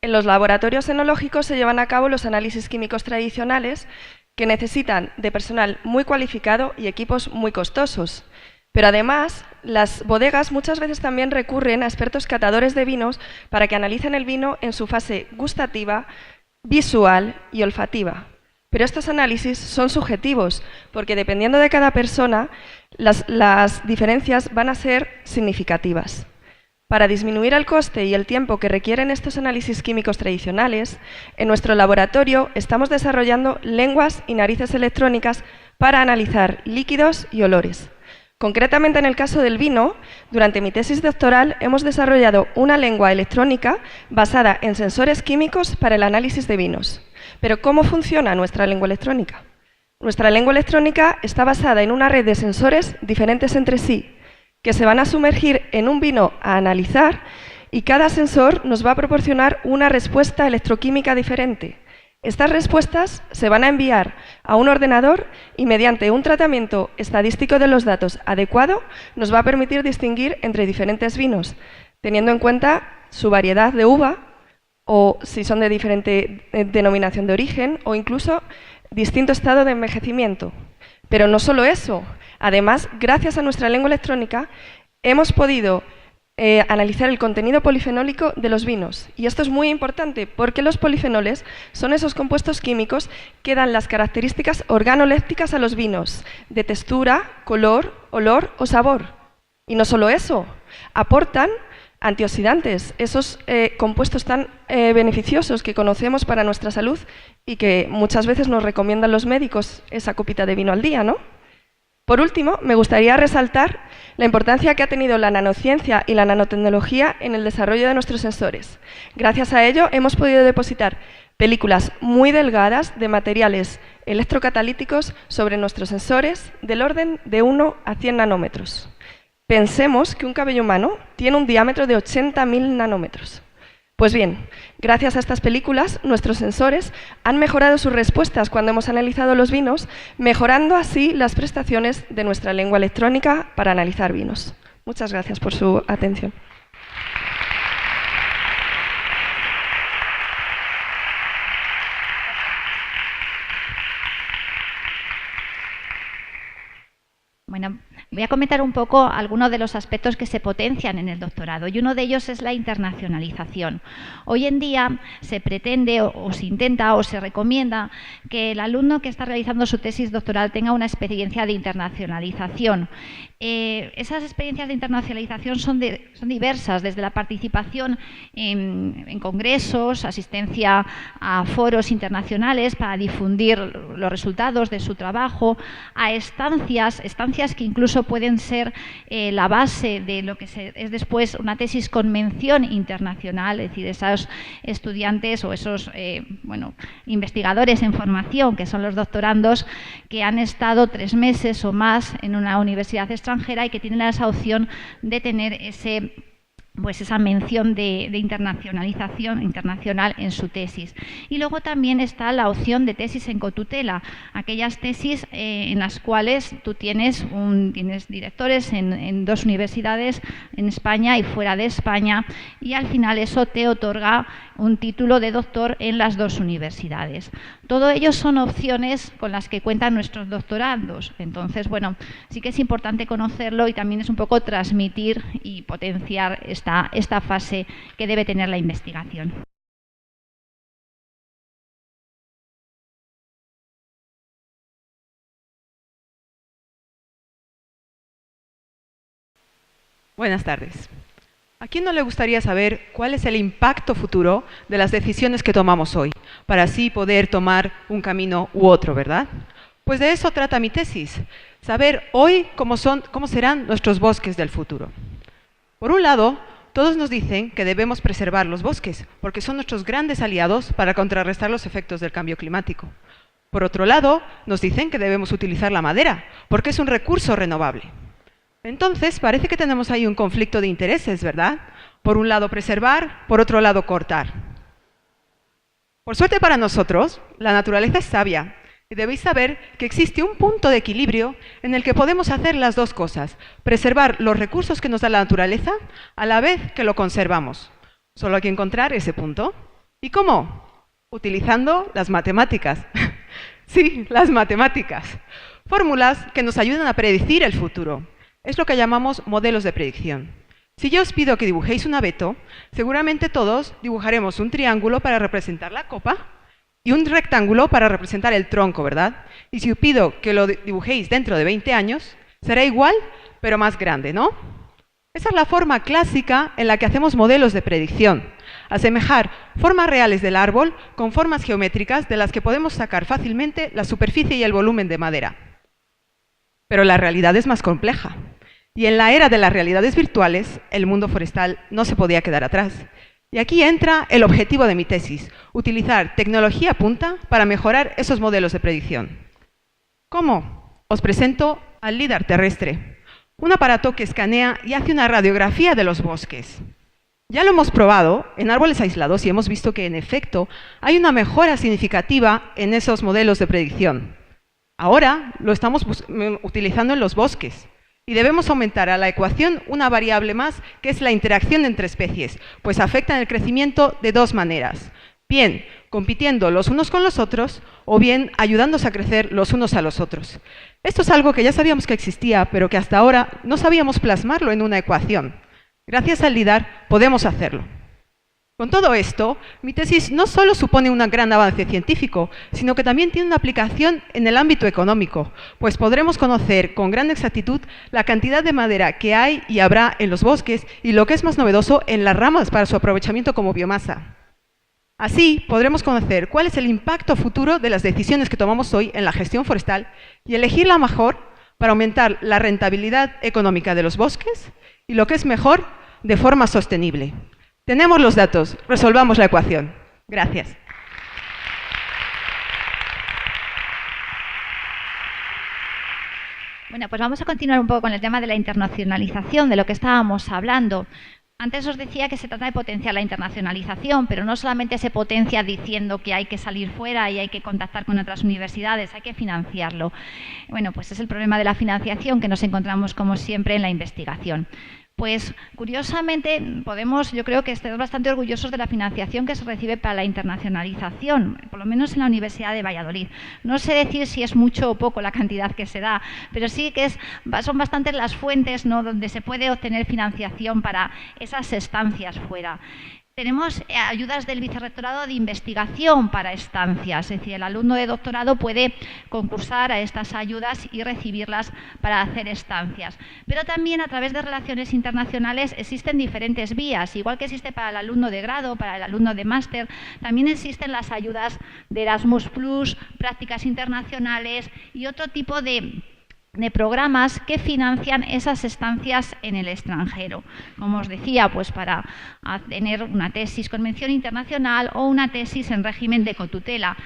En los laboratorios enológicos se llevan a cabo los análisis químicos tradicionales que necesitan de personal muy cualificado y equipos muy costosos. Pero además, las bodegas muchas veces también recurren a expertos catadores de vinos para que analicen el vino en su fase gustativa, visual y olfativa. Pero estos análisis son subjetivos, porque dependiendo de cada persona, las diferencias van a ser significativas. Para disminuir el coste y el tiempo que requieren estos análisis químicos tradicionales, en nuestro laboratorio estamos desarrollando lenguas y narices electrónicas para analizar líquidos y olores. Concretamente en el caso del vino, durante mi tesis doctoral hemos desarrollado una lengua electrónica basada en sensores químicos para el análisis de vinos. Pero ¿cómo funciona nuestra lengua electrónica? Nuestra lengua electrónica está basada en una red de sensores diferentes entre sí, que se van a sumergir en un vino a analizar y cada sensor nos va a proporcionar una respuesta electroquímica diferente. Estas respuestas se van a enviar a un ordenador y mediante un tratamiento estadístico de los datos adecuado nos va a permitir distinguir entre diferentes vinos, teniendo en cuenta su variedad de uva o si son de diferente denominación de origen o incluso distinto estado de envejecimiento. Pero no solo eso, además, gracias a nuestra lengua electrónica hemos podido analizar el contenido polifenólico de los vinos. Y esto es muy importante porque los polifenoles son esos compuestos químicos que dan las características organolépticas a los vinos, de textura, color, olor o sabor. Y no solo eso, aportan antioxidantes, esos compuestos tan beneficiosos que conocemos para nuestra salud y que muchas veces nos recomiendan los médicos esa copita de vino al día, ¿no? Por último, me gustaría resaltar la importancia que ha tenido la nanociencia y la nanotecnología en el desarrollo de nuestros sensores. Gracias a ello hemos podido depositar películas muy delgadas de materiales electrocatalíticos sobre nuestros sensores del orden de 1 a 100 nanómetros. Pensemos que un cabello humano tiene un diámetro de 80.000 nanómetros. Pues bien, gracias a estas películas, nuestros sensores han mejorado sus respuestas cuando hemos analizado los vinos, mejorando así las prestaciones de nuestra lengua electrónica para analizar vinos. Muchas gracias por su atención. Bueno, voy a comentar un poco algunos de los aspectos que se potencian en el doctorado y uno de ellos es la internacionalización. Hoy en día se pretende o se intenta o se recomienda que el alumno que está realizando su tesis doctoral tenga una experiencia de internacionalización. Esas experiencias de internacionalización son diversas, desde la participación en congresos, asistencia a foros internacionales para difundir los resultados de su trabajo, a estancias que incluso pueden ser la base de lo que es después una tesis con mención internacional, es decir, esos estudiantes o esos investigadores en formación, que son los doctorandos, que han estado 3 meses o más en una universidad extranjera y que tienen esa opción de tener esa mención de internacionalización internacional en su tesis. Y luego también está la opción de tesis en cotutela, aquellas tesis en las cuales tú tienes directores en 2 universidades en España y fuera de España, y al final eso te otorga un título de doctor en las 2 universidades. Todo ello son opciones con las que cuentan nuestros doctorandos. Entonces, bueno, sí que es importante conocerlo y también es un poco transmitir y potenciar esta fase que debe tener la investigación. Buenas tardes. ¿A quién no le gustaría saber cuál es el impacto futuro de las decisiones que tomamos hoy, para así poder tomar un camino u otro, verdad? Pues de eso trata mi tesis, saber hoy cómo serán nuestros bosques del futuro. Por un lado, todos nos dicen que debemos preservar los bosques, porque son nuestros grandes aliados para contrarrestar los efectos del cambio climático. Por otro lado, nos dicen que debemos utilizar la madera, porque es un recurso renovable. Entonces, parece que tenemos ahí un conflicto de intereses, ¿verdad? Por un lado preservar, por otro lado cortar. Por suerte para nosotros, la naturaleza es sabia y debéis saber que existe un punto de equilibrio en el que podemos hacer las dos cosas, preservar los recursos que nos da la naturaleza a la vez que lo conservamos. Solo hay que encontrar ese punto. ¿Y cómo? Utilizando las matemáticas. Sí, las matemáticas. Fórmulas que nos ayudan a predecir el futuro. Es lo que llamamos modelos de predicción. Si yo os pido que dibujéis un abeto, seguramente todos dibujaremos un triángulo para representar la copa y un rectángulo para representar el tronco, ¿verdad? Y si os pido que lo dibujéis dentro de 20 años, será igual, pero más grande, ¿no? Esa es la forma clásica en la que hacemos modelos de predicción. Asemejar formas reales del árbol con formas geométricas de las que podemos sacar fácilmente la superficie y el volumen de madera. Pero la realidad es más compleja. Y en la era de las realidades virtuales, el mundo forestal no se podía quedar atrás. Y aquí entra el objetivo de mi tesis, utilizar tecnología punta para mejorar esos modelos de predicción. ¿Cómo? Os presento al LIDAR terrestre, un aparato que escanea y hace una radiografía de los bosques. Ya lo hemos probado en árboles aislados y hemos visto que, en efecto, hay una mejora significativa en esos modelos de predicción. Ahora lo estamos utilizando en los bosques. Y debemos aumentar a la ecuación una variable más, que es la interacción entre especies, pues afectan el crecimiento de dos maneras. Bien, compitiendo los unos con los otros, o bien ayudándose a crecer los unos a los otros. Esto es algo que ya sabíamos que existía, pero que hasta ahora no sabíamos plasmarlo en una ecuación. Gracias al LIDAR podemos hacerlo. Con todo esto, mi tesis no solo supone un gran avance científico, sino que también tiene una aplicación en el ámbito económico, pues podremos conocer con gran exactitud la cantidad de madera que hay y habrá en los bosques y, lo que es más novedoso, en las ramas para su aprovechamiento como biomasa. Así, podremos conocer cuál es el impacto futuro de las decisiones que tomamos hoy en la gestión forestal y elegir la mejor para aumentar la rentabilidad económica de los bosques y, lo que es mejor, de forma sostenible. Tenemos los datos, resolvamos la ecuación. Gracias. Bueno, pues vamos a continuar un poco con el tema de la internacionalización, de lo que estábamos hablando. Antes os decía que se trata de potenciar la internacionalización, pero no solamente se potencia diciendo que hay que salir fuera y hay que contactar con otras universidades, hay que financiarlo. Bueno, pues es el problema de la financiación que nos encontramos, como siempre, en la investigación. Pues, curiosamente, yo creo que estamos bastante orgullosos de la financiación que se recibe para la internacionalización, por lo menos en la Universidad de Valladolid. No sé decir si es mucho o poco la cantidad que se da, pero sí que son bastantes las fuentes, ¿no?, donde se puede obtener financiación para esas estancias fuera. Tenemos ayudas del Vicerrectorado de Investigación para estancias, es decir, el alumno de doctorado puede concursar a estas ayudas y recibirlas para hacer estancias. Pero también a través de relaciones internacionales existen diferentes vías, igual que existe para el alumno de grado, para el alumno de máster, también existen las ayudas de Erasmus+, prácticas internacionales y otro tipo de programas que financian esas estancias en el extranjero. Como os decía, pues para tener una tesis con mención internacional o una tesis en régimen de cotutela.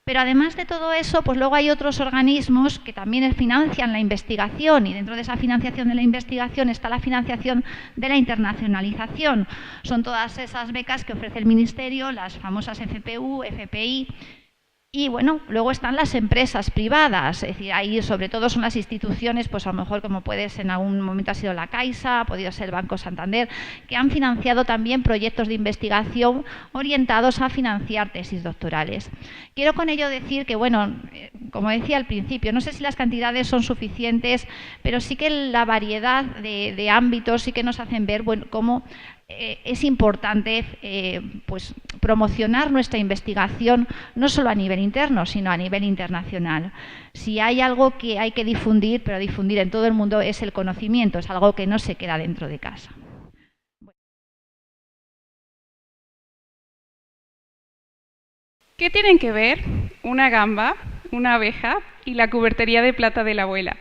Pero además de todo eso, pues luego hay otros organismos que también financian la investigación, y dentro de esa financiación de la investigación está la financiación de la internacionalización. Son todas esas becas que ofrece el Ministerio, las famosas FPU, FPI. Y bueno, luego están las empresas privadas, es decir, ahí sobre todo son las instituciones, pues a lo mejor como puede ser en algún momento ha sido la Caixa, ha podido ser Banco Santander, que han financiado también proyectos de investigación orientados a financiar tesis doctorales. Quiero con ello decir que, bueno, como decía al principio, no sé si las cantidades son suficientes, pero sí que la variedad de ámbitos sí que nos hacen ver, bueno, cómo es importante pues promocionar nuestra investigación no solo a nivel interno, sino a nivel internacional. Si hay algo que hay que difundir, pero difundir en todo el mundo, es el conocimiento, es algo que no se queda dentro de casa. ¿Qué tienen que ver una gamba, una abeja y la cubertería de plata de la abuela?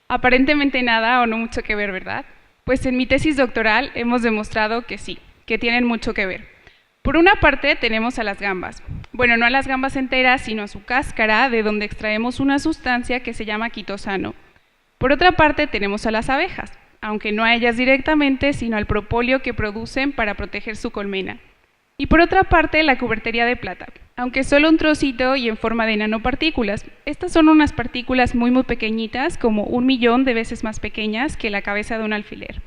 Aparentemente nada o no mucho que ver, ¿verdad? Pues en mi tesis doctoral hemos demostrado que sí, que tienen mucho que ver. Por una parte tenemos a las gambas. Bueno, no a las gambas enteras, sino a su cáscara, de donde extraemos una sustancia que se llama quitosano. Por otra parte tenemos a las abejas. aunque no a ellas directamente, sino al propóleo que producen para proteger su colmena. Y por otra parte, la cubertería de plata, aunque solo un trocito y en forma de nanopartículas. Estas son unas partículas muy pequeñitas, como 1 millón de veces más pequeñas que la cabeza de un alfiler.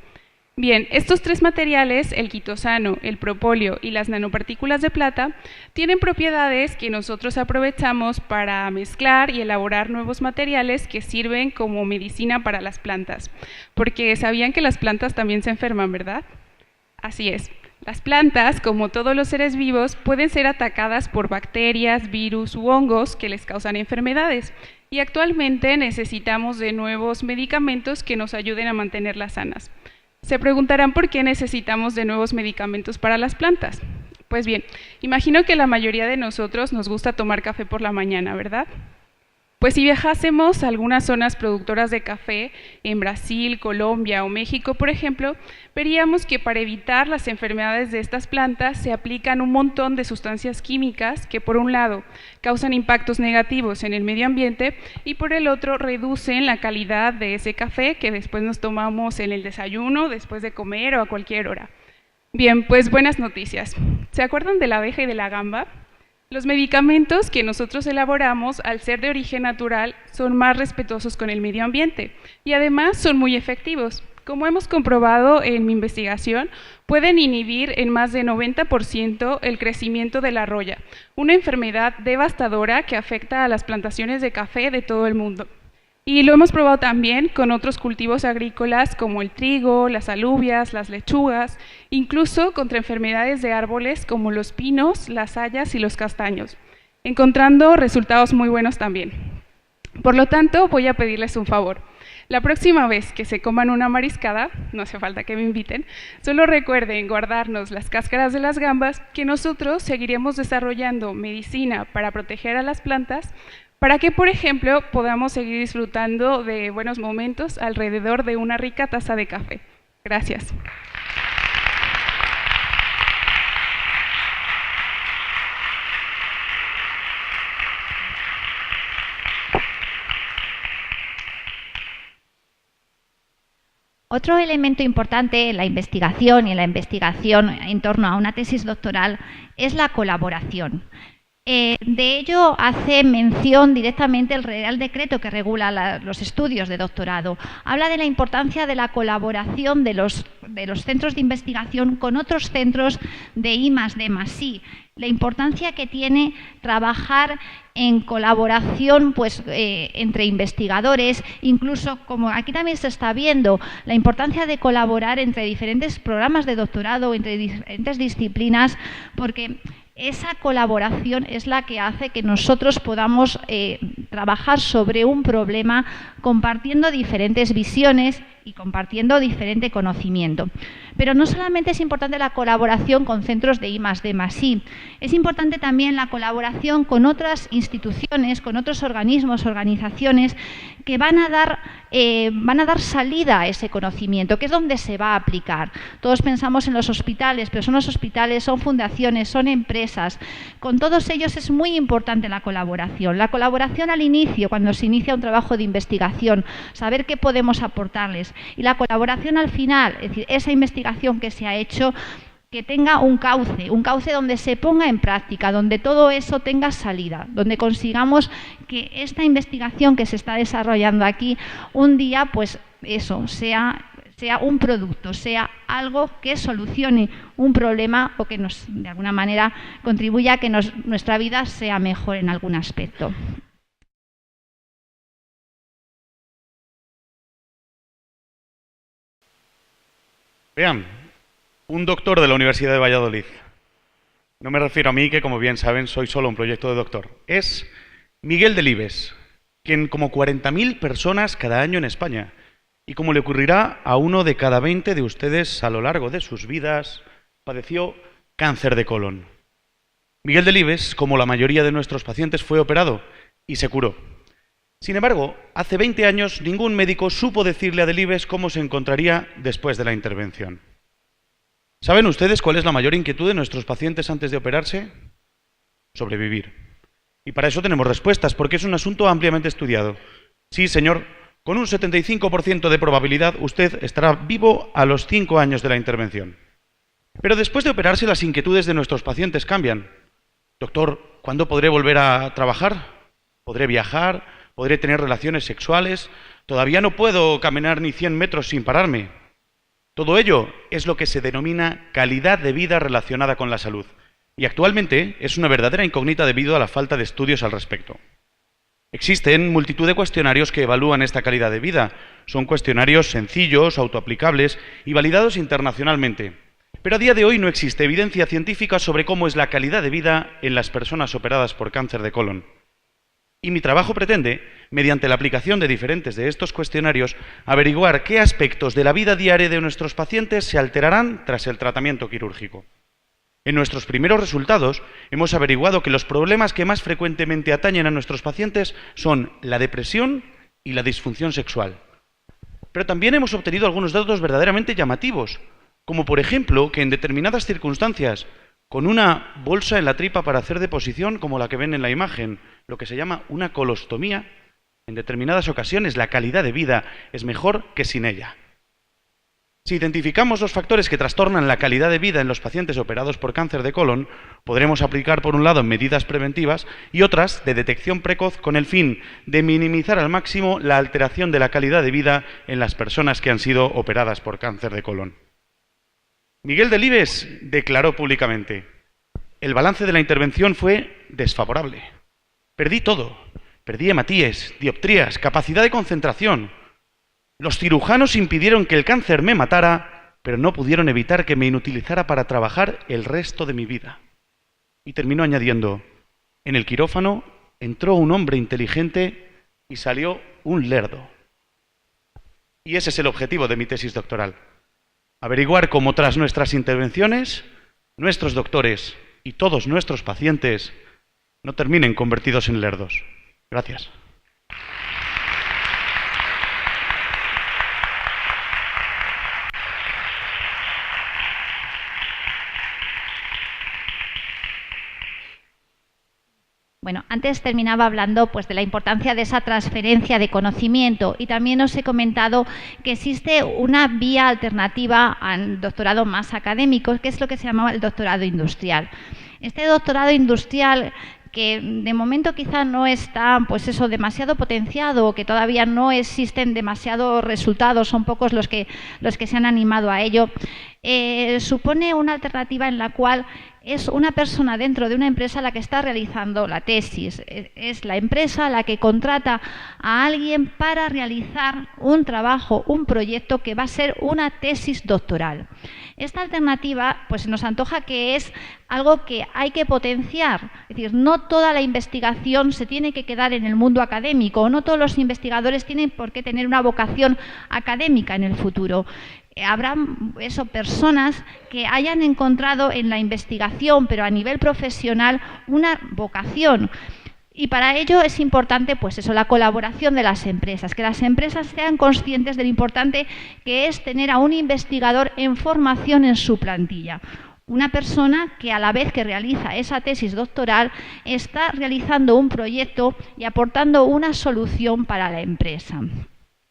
Bien, estos tres materiales, el quitosano, el propóleo y las nanopartículas de plata, tienen propiedades que nosotros aprovechamos para mezclar y elaborar nuevos materiales que sirven como medicina para las plantas. Porque sabían que las plantas también se enferman, ¿verdad? Así es. Las plantas, como todos los seres vivos, pueden ser atacadas por bacterias, virus u hongos que les causan enfermedades. Y actualmente necesitamos de nuevos medicamentos que nos ayuden a mantenerlas sanas. Se preguntarán por qué necesitamos de nuevos medicamentos para las plantas. Pues bien, imagino que la mayoría de nosotros nos gusta tomar café por la mañana, ¿verdad? Pues si viajásemos a algunas zonas productoras de café, en Brasil, Colombia o México, por ejemplo, veríamos que para evitar las enfermedades de estas plantas se aplican un montón de sustancias químicas que, por un lado, causan impactos negativos en el medio ambiente y, por el otro, reducen la calidad de ese café que después nos tomamos en el desayuno, después de comer o a cualquier hora. Bien, pues buenas noticias. ¿Se acuerdan de la abeja y de la gamba? Los medicamentos que nosotros elaboramos, al ser de origen natural, son más respetuosos con el medio ambiente y además son muy efectivos. Como hemos comprobado en mi investigación, pueden inhibir en más de 90% el crecimiento de la roya, una enfermedad devastadora que afecta a las plantaciones de café de todo el mundo. Y lo hemos probado también con otros cultivos agrícolas como el trigo, las alubias, las lechugas, incluso contra enfermedades de árboles como los pinos, las hayas y los castaños, encontrando resultados muy buenos también. Por lo tanto, voy a pedirles un favor. La próxima vez que se coman una mariscada, no hace falta que me inviten, solo recuerden guardarnos las cáscaras de las gambas, que nosotros seguiremos desarrollando medicina para proteger a las plantas, para que, por ejemplo, podamos seguir disfrutando de buenos momentos alrededor de una rica taza de café. Gracias. Otro elemento importante en la investigación y en la investigación en torno a una tesis doctoral es la colaboración. De ello hace mención directamente el Real Decreto que regula los estudios de doctorado. Habla de la importancia de la colaboración de los centros de investigación con otros centros de I+D+I, la importancia que tiene trabajar en colaboración entre investigadores, incluso como aquí también se está viendo, la importancia de colaborar entre diferentes programas de doctorado, entre diferentes disciplinas, porque esa colaboración es la que hace que nosotros podamos trabajar sobre un problema compartiendo diferentes visiones y compartiendo diferente conocimiento. Pero no solamente es importante la colaboración con centros de I+D+I, es importante también la colaboración con otras instituciones, con otros organismos, organizaciones que van a dar salida a ese conocimiento, que es donde se va a aplicar. Todos pensamos en los hospitales, pero son los hospitales, son fundaciones, son empresas. Con todos ellos es muy importante la colaboración. La colaboración al inicio, cuando se inicia un trabajo de investigación, saber qué podemos aportarles. Y la colaboración al final, es decir, esa investigación que se ha hecho, que tenga un cauce donde se ponga en práctica, donde todo eso tenga salida, donde consigamos que esta investigación que se está desarrollando aquí, un día, pues eso, sea un producto, sea algo que solucione un problema o que de alguna manera contribuya a que nuestra vida sea mejor en algún aspecto. Vean, un doctor de la Universidad de Valladolid. No me refiero a mí, que como bien saben, soy solo un proyecto de doctor. Es Miguel Delibes, quien como 40.000 personas cada año en España, y como le ocurrirá a 1 de cada 20 de ustedes a lo largo de sus vidas, padeció cáncer de colon. Miguel Delibes, como la mayoría de nuestros pacientes, fue operado y se curó. Sin embargo, hace 20 años ningún médico supo decirle a Delibes cómo se encontraría después de la intervención. ¿Saben ustedes cuál es la mayor inquietud de nuestros pacientes antes de operarse? Sobrevivir. Y para eso tenemos respuestas, porque es un asunto ampliamente estudiado. Sí, señor Con un 75% de probabilidad, usted estará vivo a los 5 años de la intervención. Pero después de operarse, las inquietudes de nuestros pacientes cambian. Doctor, ¿cuándo podré volver a trabajar? ¿Podré viajar? ¿Podré tener relaciones sexuales? Todavía no puedo caminar ni 100 metros sin pararme. Todo ello es lo que se denomina calidad de vida relacionada con la salud. Y actualmente es una verdadera incógnita debido a la falta de estudios al respecto. Existen multitud de cuestionarios que evalúan esta calidad de vida. Son cuestionarios sencillos, autoaplicables y validados internacionalmente. Pero a día de hoy no existe evidencia científica sobre cómo es la calidad de vida en las personas operadas por cáncer de colon. Y mi trabajo pretende, mediante la aplicación de diferentes de estos cuestionarios, averiguar qué aspectos de la vida diaria de nuestros pacientes se alterarán tras el tratamiento quirúrgico. En nuestros primeros resultados hemos averiguado que los problemas que más frecuentemente atañen a nuestros pacientes son la depresión y la disfunción sexual. Pero también hemos obtenido algunos datos verdaderamente llamativos, como por ejemplo que en determinadas circunstancias, con una bolsa en la tripa para hacer deposición como la que ven en la imagen, lo que se llama una colostomía, en determinadas ocasiones la calidad de vida es mejor que sin ella. Si identificamos los factores que trastornan la calidad de vida en los pacientes operados por cáncer de colon, podremos aplicar por un lado medidas preventivas y otras de detección precoz con el fin de minimizar al máximo la alteración de la calidad de vida en las personas que han sido operadas por cáncer de colon. Miguel Delibes declaró públicamente: el balance de la intervención fue desfavorable. Perdí todo. Perdí hematíes, dioptrías, capacidad de concentración. Los cirujanos impidieron que el cáncer me matara, pero no pudieron evitar que me inutilizara para trabajar el resto de mi vida. Y terminó añadiendo: en el quirófano entró un hombre inteligente y salió un lerdo. Y ese es el objetivo de mi tesis doctoral. Averiguar cómo tras nuestras intervenciones, nuestros doctores y todos nuestros pacientes no terminen convertidos en lerdos. Gracias. Bueno, antes terminaba hablando pues, de la importancia de esa transferencia de conocimiento y también os he comentado que existe una vía alternativa al doctorado más académico, que es lo que se llama el doctorado industrial. Este doctorado industrial, que de momento quizá no está pues eso, demasiado potenciado o que todavía no existen demasiados resultados, son pocos los que se han animado a ello, supone una alternativa en la cual es una persona dentro de una empresa la que está realizando la tesis. Es la empresa la que contrata a alguien para realizar un trabajo, un proyecto que va a ser una tesis doctoral. Esta alternativa pues nos antoja que es algo que hay que potenciar. Es decir, no toda la investigación se tiene que quedar en el mundo académico, no todos los investigadores tienen por qué tener una vocación académica en el futuro. Habrá personas que hayan encontrado en la investigación, pero a nivel profesional, una vocación. Y para ello es importante pues eso, la colaboración de las empresas, que las empresas sean conscientes de lo importante que es tener a un investigador en formación en su plantilla. Una persona que a la vez que realiza esa tesis doctoral está realizando un proyecto y aportando una solución para la empresa.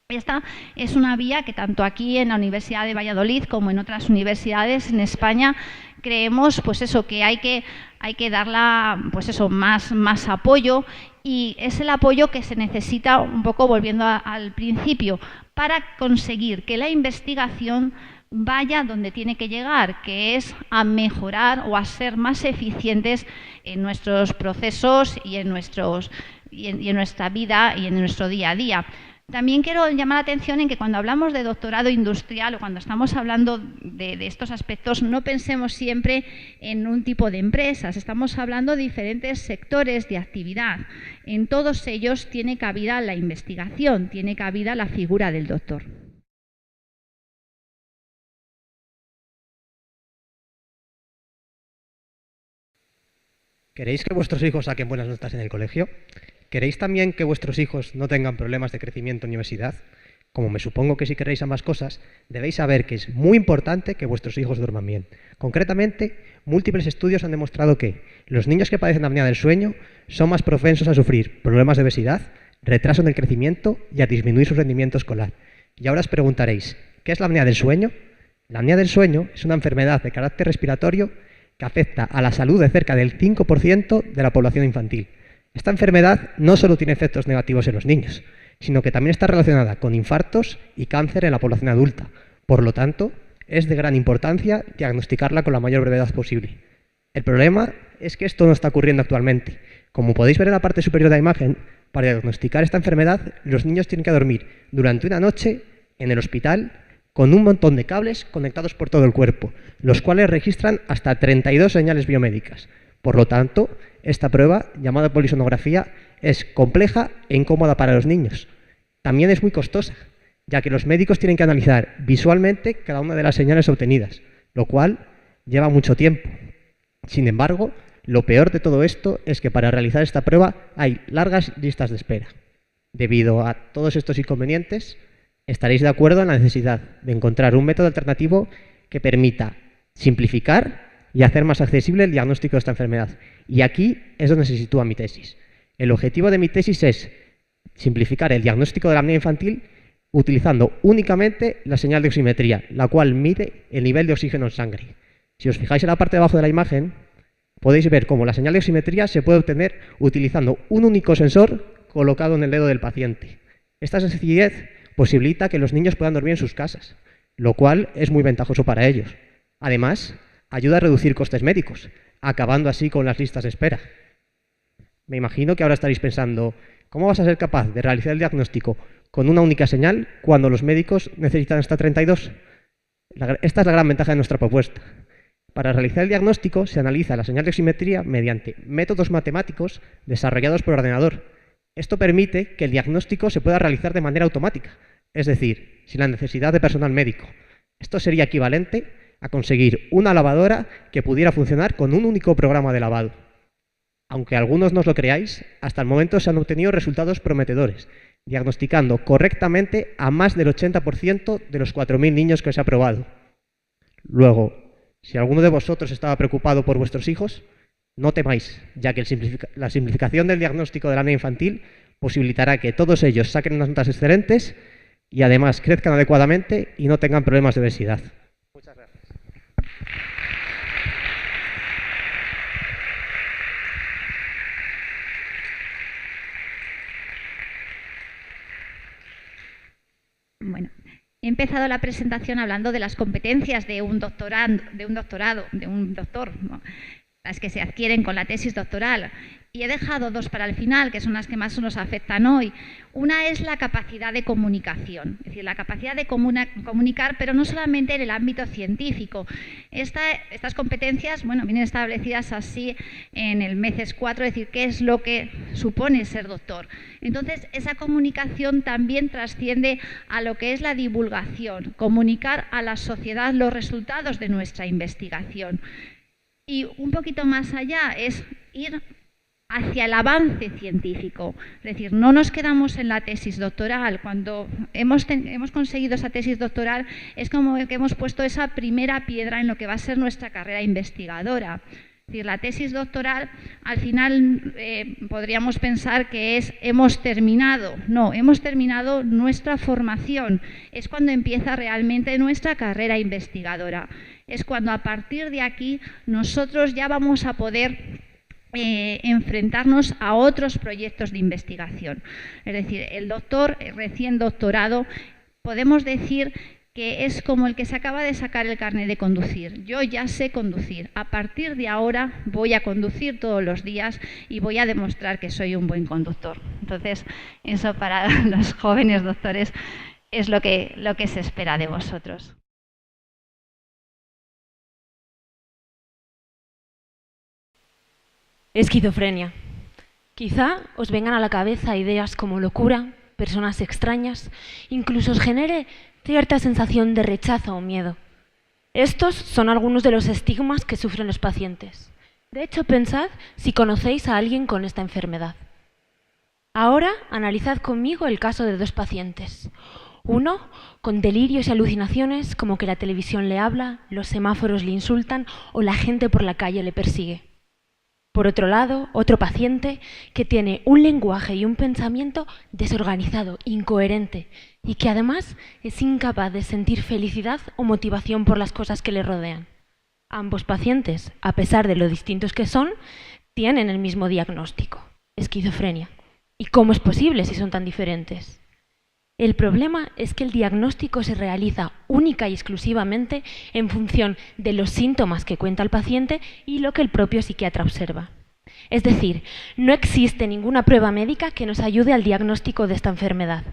Esta es una vía que tanto aquí en la Universidad de Valladolid como en otras universidades en España creemos pues eso, que hay que darla pues eso, más apoyo, y es el apoyo que se necesita, un poco volviendo al principio, para conseguir que la investigación vaya donde tiene que llegar, que es a mejorar o a ser más eficientes en nuestros procesos y en nuestra vida y en nuestro día a día. También quiero llamar la atención en que cuando hablamos de doctorado industrial o cuando estamos hablando de estos aspectos, no pensemos siempre en un tipo de empresas. Estamos hablando de diferentes sectores de actividad. En todos ellos tiene cabida la investigación, tiene cabida la figura del doctor. ¿Queréis que vuestros hijos saquen buenas notas en el colegio? ¿Queréis también que vuestros hijos no tengan problemas de crecimiento en universidad? Como me supongo que si queréis ambas cosas, debéis saber que es muy importante que vuestros hijos duerman bien. Concretamente, múltiples estudios han demostrado que los niños que padecen apnea del sueño son más propensos a sufrir problemas de obesidad, retraso en el crecimiento y a disminuir su rendimiento escolar. Y ahora os preguntaréis, ¿qué es la apnea del sueño? La apnea del sueño es una enfermedad de carácter respiratorio que afecta a la salud de cerca del 5% de la población infantil. Esta enfermedad no solo tiene efectos negativos en los niños, sino que también está relacionada con infartos y cáncer en la población adulta. Por lo tanto, es de gran importancia diagnosticarla con la mayor brevedad posible. El problema es que esto no está ocurriendo actualmente. Como podéis ver en la parte superior de la imagen, para diagnosticar esta enfermedad, los niños tienen que dormir durante una noche en el hospital con un montón de cables conectados por todo el cuerpo, los cuales registran hasta 32 señales biomédicas. Por lo tanto, esta prueba, llamada polisonografía, es compleja e incómoda para los niños. También es muy costosa, ya que los médicos tienen que analizar visualmente cada una de las señales obtenidas, lo cual lleva mucho tiempo. Sin embargo, lo peor de todo esto es que para realizar esta prueba hay largas listas de espera. Debido a todos estos inconvenientes, estaréis de acuerdo en la necesidad de encontrar un método alternativo que permita simplificar y hacer más accesible el diagnóstico de esta enfermedad. Y aquí es donde se sitúa mi tesis. El objetivo de mi tesis es simplificar el diagnóstico de la apnea infantil utilizando únicamente la señal de oximetría, la cual mide el nivel de oxígeno en sangre. Si os fijáis en la parte de abajo de la imagen, podéis ver cómo la señal de oximetría se puede obtener utilizando un único sensor colocado en el dedo del paciente. Esta sencillez posibilita que los niños puedan dormir en sus casas, lo cual es muy ventajoso para ellos. Además, ayuda a reducir costes médicos, acabando así con las listas de espera. Me imagino que ahora estaréis pensando, ¿cómo vas a ser capaz de realizar el diagnóstico con una única señal cuando los médicos necesitan hasta 32? Esta es la gran ventaja de nuestra propuesta. Para realizar el diagnóstico se analiza la señal de oximetría mediante métodos matemáticos desarrollados por ordenador. Esto permite que el diagnóstico se pueda realizar de manera automática, es decir, sin la necesidad de personal médico. Esto sería equivalente a conseguir una lavadora que pudiera funcionar con un único programa de lavado. Aunque algunos no os lo creáis, hasta el momento se han obtenido resultados prometedores, diagnosticando correctamente a más del 80% de los 4.000 niños que se ha probado. Luego, si alguno de vosotros estaba preocupado por vuestros hijos, no temáis, ya que la simplificación del diagnóstico de la apnea infantil posibilitará que todos ellos saquen unas notas excelentes y además crezcan adecuadamente y no tengan problemas de obesidad. Muchas gracias. Bueno, he empezado la presentación hablando de las competencias de un doctor, ¿no? Las que se adquieren con la tesis doctoral. Y he dejado dos para el final, que son las que más nos afectan hoy. Una es la capacidad de comunicación, es decir, la capacidad de comunicar, pero no solamente en el ámbito científico. Estas competencias, bueno, vienen establecidas así en el MECES 4, es decir, qué es lo que supone ser doctor. Entonces, esa comunicación también trasciende a lo que es la divulgación, comunicar a la sociedad los resultados de nuestra investigación. Y un poquito más allá es ir hacia el avance científico. Es decir, no nos quedamos en la tesis doctoral. Cuando hemos conseguido esa tesis doctoral es como que hemos puesto esa primera piedra en lo que va a ser nuestra carrera investigadora. Es decir, la tesis doctoral, al final podríamos pensar que es hemos terminado. No, hemos terminado nuestra formación. Es cuando empieza realmente nuestra carrera investigadora. Es cuando a partir de aquí nosotros ya vamos a poder enfrentarnos a otros proyectos de investigación. Es decir, el doctor recién doctorado, podemos decir que es como el que se acaba de sacar el carnet de conducir. Yo ya sé conducir. A partir de ahora voy a conducir todos los días y voy a demostrar que soy un buen conductor. Entonces, eso para los jóvenes doctores es lo que se espera de vosotros. Esquizofrenia. Quizá os vengan a la cabeza ideas como locura, personas extrañas, incluso os genere cierta sensación de rechazo o miedo. Estos son algunos de los estigmas que sufren los pacientes. De hecho, pensad si conocéis a alguien con esta enfermedad. Ahora analizad conmigo el caso de dos pacientes. Uno con delirios y alucinaciones como que la televisión le habla, los semáforos le insultan o la gente por la calle le persigue. Por otro lado, otro paciente que tiene un lenguaje y un pensamiento desorganizado, incoherente, y que además es incapaz de sentir felicidad o motivación por las cosas que le rodean. Ambos pacientes, a pesar de lo distintos que son, tienen el mismo diagnóstico, esquizofrenia. ¿Y cómo es posible si son tan diferentes? El problema es que el diagnóstico se realiza única y exclusivamente en función de los síntomas que cuenta el paciente y lo que el propio psiquiatra observa. Es decir, no existe ninguna prueba médica que nos ayude al diagnóstico de esta enfermedad.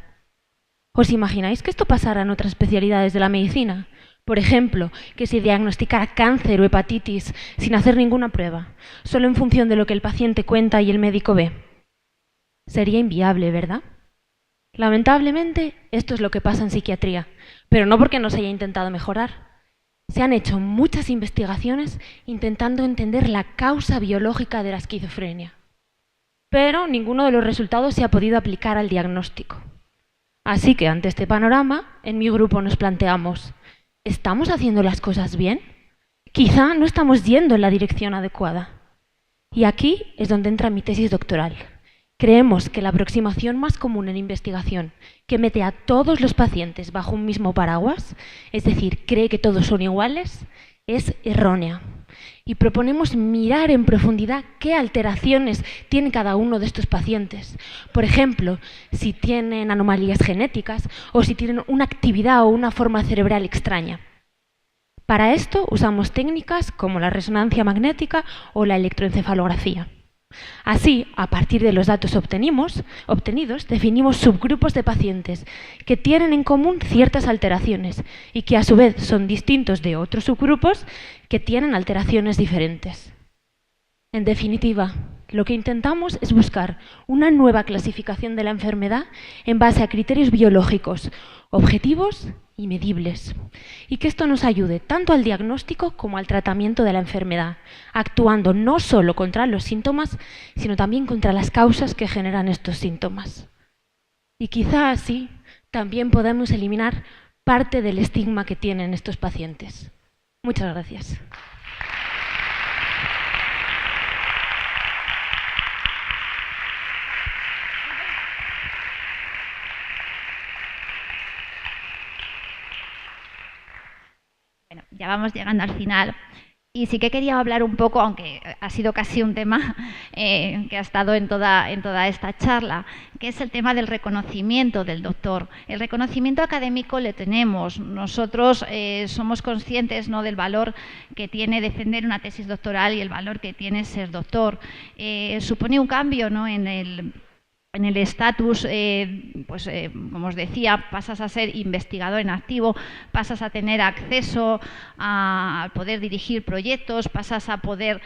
¿Os imagináis que esto pasara en otras especialidades de la medicina? Por ejemplo, que se diagnosticara cáncer o hepatitis sin hacer ninguna prueba, solo en función de lo que el paciente cuenta y el médico ve. Sería inviable, ¿verdad? Lamentablemente, esto es lo que pasa en psiquiatría, pero no porque no se haya intentado mejorar. Se han hecho muchas investigaciones intentando entender la causa biológica de la esquizofrenia, pero ninguno de los resultados se ha podido aplicar al diagnóstico. Así que ante este panorama, en mi grupo nos planteamos, ¿estamos haciendo las cosas bien? Quizá no estamos yendo en la dirección adecuada. Y aquí es donde entra mi tesis doctoral. Creemos que la aproximación más común en investigación, que mete a todos los pacientes bajo un mismo paraguas, es decir, cree que todos son iguales, es errónea. Y proponemos mirar en profundidad qué alteraciones tiene cada uno de estos pacientes. Por ejemplo, si tienen anomalías genéticas o si tienen una actividad o una forma cerebral extraña. Para esto usamos técnicas como la resonancia magnética o la electroencefalografía. Así, a partir de los datos obtenidos, definimos subgrupos de pacientes que tienen en común ciertas alteraciones y que a su vez son distintos de otros subgrupos que tienen alteraciones diferentes. En definitiva, lo que intentamos es buscar una nueva clasificación de la enfermedad en base a criterios biológicos, objetivos y medibles, y que esto nos ayude tanto al diagnóstico como al tratamiento de la enfermedad, actuando no solo contra los síntomas, sino también contra las causas que generan estos síntomas. Y quizá así también podamos eliminar parte del estigma que tienen estos pacientes. Muchas gracias. Bueno, ya vamos llegando al final y sí que quería hablar un poco, aunque ha sido casi un tema que ha estado en toda esta charla, que es el tema del reconocimiento del doctor. El reconocimiento académico le tenemos. Nosotros somos conscientes, ¿no?, del valor que tiene defender una tesis doctoral y el valor que tiene ser doctor. Supone un cambio, ¿no?, en el estatus, como os decía, pasas a ser investigador en activo, pasas a tener acceso a poder dirigir proyectos, pasas a poder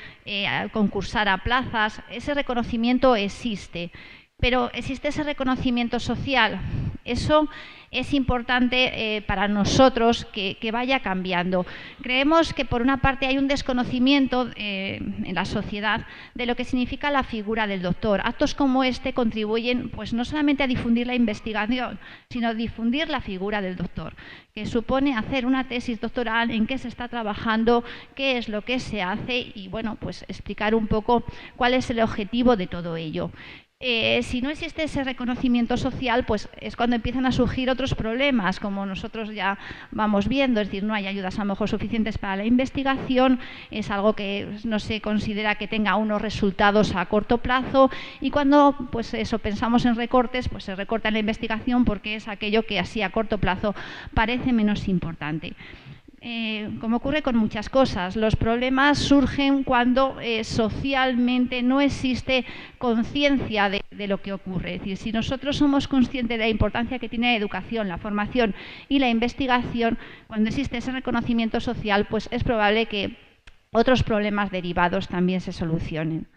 concursar a plazas. Ese reconocimiento existe, pero existe ese reconocimiento social. Eso es importante para nosotros que vaya cambiando. Creemos que por una parte hay un desconocimiento en la sociedad de lo que significa la figura del doctor. Actos como este contribuyen pues no solamente a difundir la investigación, sino a difundir la figura del doctor, que supone hacer una tesis doctoral, en qué se está trabajando, qué es lo que se hace y bueno, pues explicar un poco cuál es el objetivo de todo ello. Si no existe ese reconocimiento social, pues es cuando empiezan a surgir otros problemas, como nosotros ya vamos viendo, es decir, no hay ayudas a lo mejor suficientes para la investigación, es algo que no se considera que tenga unos resultados a corto plazo y cuando pues eso pensamos en recortes, pues se recorta en la investigación porque es aquello que así a corto plazo parece menos importante. Como ocurre con muchas cosas, los problemas surgen cuando socialmente no existe conciencia de lo que ocurre. Es decir, si nosotros somos conscientes de la importancia que tiene la educación, la formación y la investigación, cuando existe ese reconocimiento social, pues es probable que otros problemas derivados también se solucionen.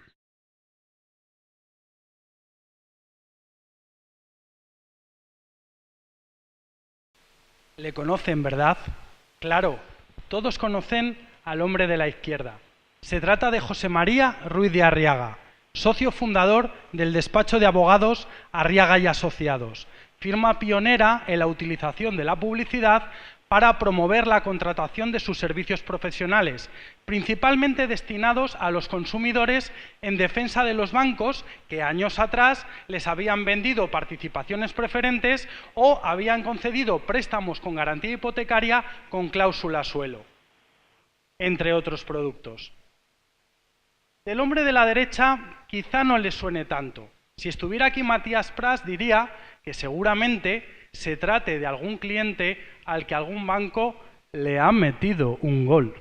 Le conocen, ¿verdad? Claro, todos conocen al hombre de la izquierda. Se trata de José María Ruiz de Arriaga, socio fundador del despacho de abogados Arriaga y Asociados, firma pionera en la utilización de la publicidad para promover la contratación de sus servicios profesionales, principalmente destinados a los consumidores en defensa de los bancos que años atrás les habían vendido participaciones preferentes o habían concedido préstamos con garantía hipotecaria con cláusula suelo, entre otros productos. Del hombre de la derecha quizá no le suene tanto. Si estuviera aquí Matías Prats diría que seguramente se trate de algún cliente al que algún banco le ha metido un gol.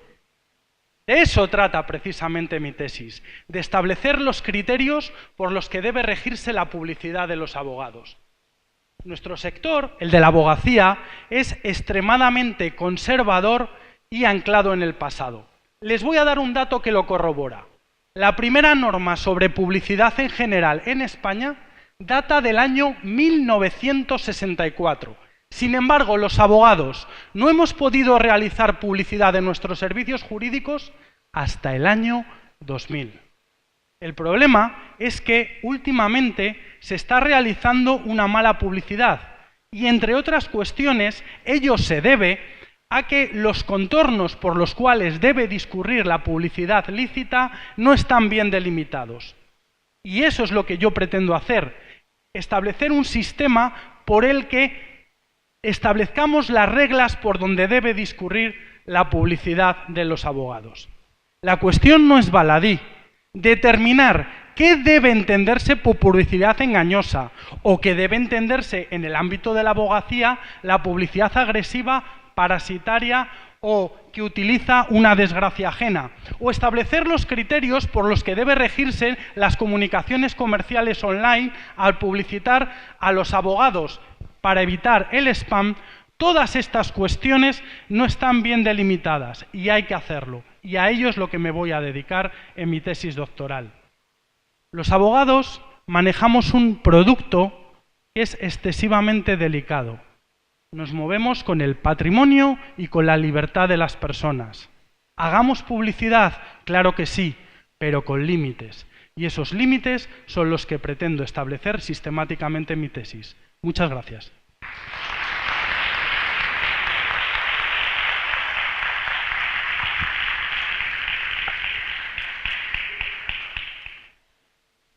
De eso trata precisamente mi tesis, de establecer los criterios por los que debe regirse la publicidad de los abogados. Nuestro sector, el de la abogacía, es extremadamente conservador y anclado en el pasado. Les voy a dar un dato que lo corrobora. La primera norma sobre publicidad en general en España data del año 1964. Sin embargo, los abogados no hemos podido realizar publicidad de nuestros servicios jurídicos hasta el año 2000. El problema es que últimamente se está realizando una mala publicidad y, entre otras cuestiones, ello se debe a que los contornos por los cuales debe discurrir la publicidad lícita no están bien delimitados. Y eso es lo que yo pretendo hacer, establecer un sistema por el que establezcamos las reglas por donde debe discurrir la publicidad de los abogados. La cuestión no es baladí. Determinar qué debe entenderse por publicidad engañosa o qué debe entenderse en el ámbito de la abogacía la publicidad agresiva, parasitaria o que utiliza una desgracia ajena, o establecer los criterios por los que debe regirse las comunicaciones comerciales online al publicitar a los abogados para evitar el spam. Todas estas cuestiones no están bien delimitadas y hay que hacerlo, y a ello es lo que me voy a dedicar en mi tesis doctoral. Los abogados manejamos un producto que es excesivamente delicado. Nos movemos con el patrimonio y con la libertad de las personas. ¿Hagamos publicidad? Claro que sí, pero con límites. Y esos límites son los que pretendo establecer sistemáticamente en mi tesis. Muchas gracias.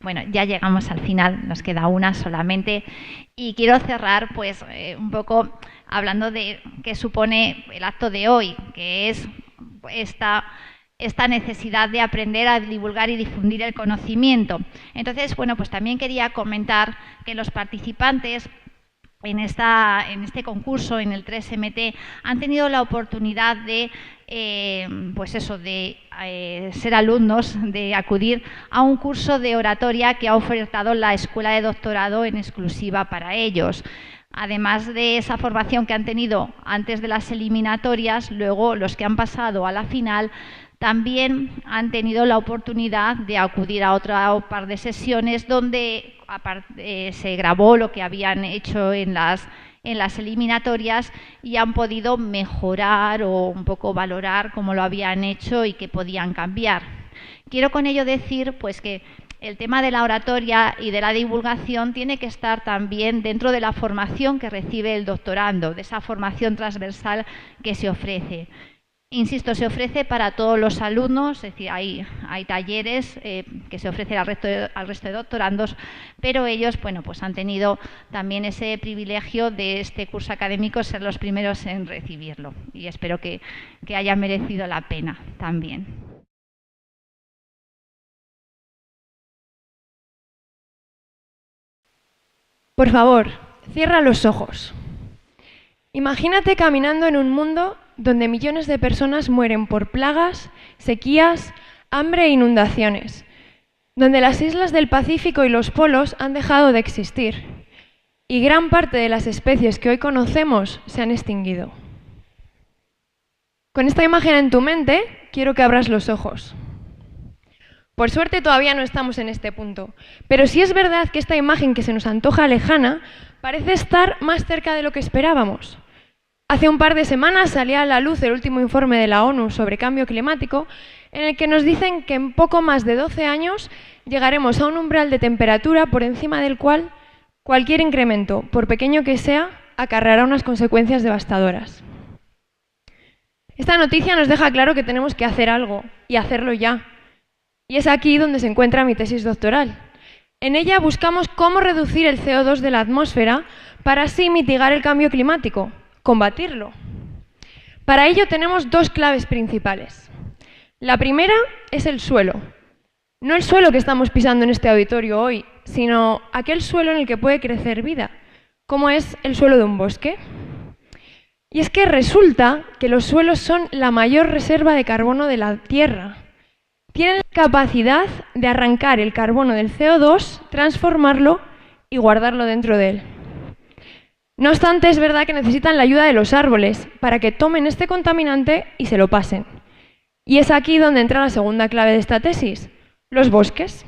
Bueno, ya llegamos al final, nos queda una solamente y quiero cerrar pues un poco hablando de qué supone el acto de hoy, que es esta necesidad de aprender a divulgar y difundir el conocimiento. Entonces, bueno, pues también quería comentar que los participantes en este concurso, en el 3MT, han tenido la oportunidad de ser alumnos, de acudir a un curso de oratoria que ha ofertado la Escuela de Doctorado en exclusiva para ellos. Además de esa formación que han tenido antes de las eliminatorias, luego los que han pasado a la final también han tenido la oportunidad de acudir a otro par de sesiones donde se grabó lo que habían hecho en las eliminatorias y han podido mejorar o un poco valorar cómo lo habían hecho y qué podían cambiar. Quiero con ello decir pues que el tema de la oratoria y de la divulgación tiene que estar también dentro de la formación que recibe el doctorando, de esa formación transversal que se ofrece. Insisto, se ofrece para todos los alumnos, es decir, hay talleres que se ofrecen al resto de doctorandos, pero ellos, bueno, pues han tenido también ese privilegio de este curso académico ser los primeros en recibirlo y espero que haya merecido la pena también. Por favor, cierra los ojos. Imagínate caminando en un mundo donde millones de personas mueren por plagas, sequías, hambre e inundaciones, donde las islas del Pacífico y los polos han dejado de existir y gran parte de las especies que hoy conocemos se han extinguido. Con esta imagen en tu mente, quiero que abras los ojos. Por suerte todavía no estamos en este punto, pero sí es verdad que esta imagen que se nos antoja lejana parece estar más cerca de lo que esperábamos. Hace un par de semanas salía a la luz el último informe de la ONU sobre cambio climático, en el que nos dicen que en poco más de 12 años llegaremos a un umbral de temperatura por encima del cual Cualquier incremento, por pequeño que sea, acarreará unas consecuencias devastadoras. Esta noticia nos deja claro que tenemos que hacer algo, y hacerlo ya. Y es aquí donde se encuentra mi tesis doctoral. En ella buscamos cómo reducir el CO2 de la atmósfera para así mitigar el cambio climático, combatirlo. Para ello tenemos dos claves principales. La primera es el suelo. No el suelo que estamos pisando en este auditorio hoy, sino aquel suelo en el que puede crecer vida, como es el suelo de un bosque. Y es que resulta que los suelos son la mayor reserva de carbono de la Tierra. Tienen la capacidad de arrancar el carbono del CO2, transformarlo y guardarlo dentro de él. No obstante, es verdad que necesitan la ayuda de los árboles para que tomen este contaminante y se lo pasen. Y es aquí donde entra la segunda clave de esta tesis, los bosques.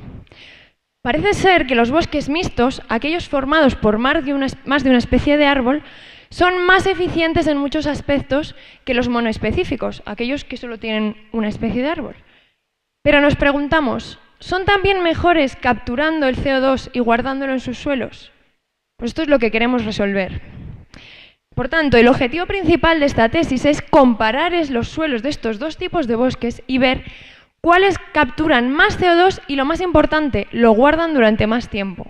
Parece ser que los bosques mixtos, aquellos formados por más de una especie de árbol, son más eficientes en muchos aspectos que los monoespecíficos, aquellos que solo tienen una especie de árbol. Pero nos preguntamos, ¿son también mejores capturando el CO2 y guardándolo en sus suelos? Pues esto es lo que queremos resolver. Por tanto, el objetivo principal de esta tesis es comparar los suelos de estos dos tipos de bosques y ver cuáles capturan más CO2 y, lo más importante, lo guardan durante más tiempo.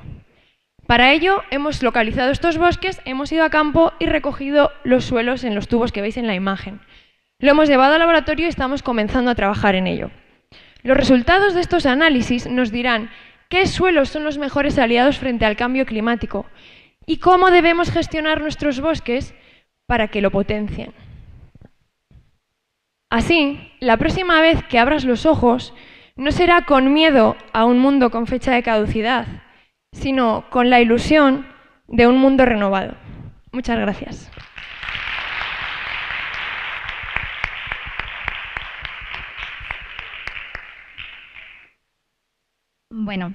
Para ello, hemos localizado estos bosques, hemos ido a campo y recogido los suelos en los tubos que veis en la imagen. Lo hemos llevado al laboratorio y estamos comenzando a trabajar en ello. Los resultados de estos análisis nos dirán qué suelos son los mejores aliados frente al cambio climático y cómo debemos gestionar nuestros bosques para que lo potencien. Así, la próxima vez que abras los ojos, no será con miedo a un mundo con fecha de caducidad, sino con la ilusión de un mundo renovado. Muchas gracias. Bueno,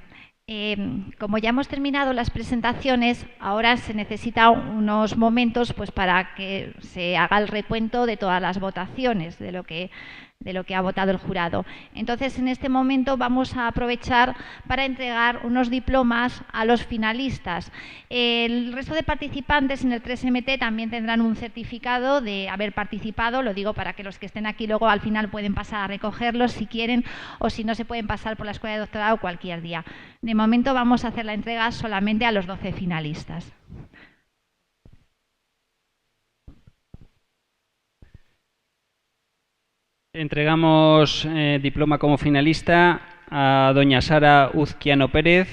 como ya hemos terminado las presentaciones, ahora se necesita unos momentos pues, para que se haga el recuento de todas las votaciones, de lo que ha votado el jurado. Entonces, en este momento vamos a aprovechar para entregar unos diplomas a los finalistas. El resto de participantes en el 3MT también tendrán un certificado de haber participado, lo digo para que los que estén aquí luego al final pueden pasar a recogerlos si quieren, o si no se pueden pasar por la escuela de doctorado cualquier día. De momento vamos a hacer la entrega solamente a los 12 finalistas. Entregamos diploma como finalista a doña Sara Uzquiano Pérez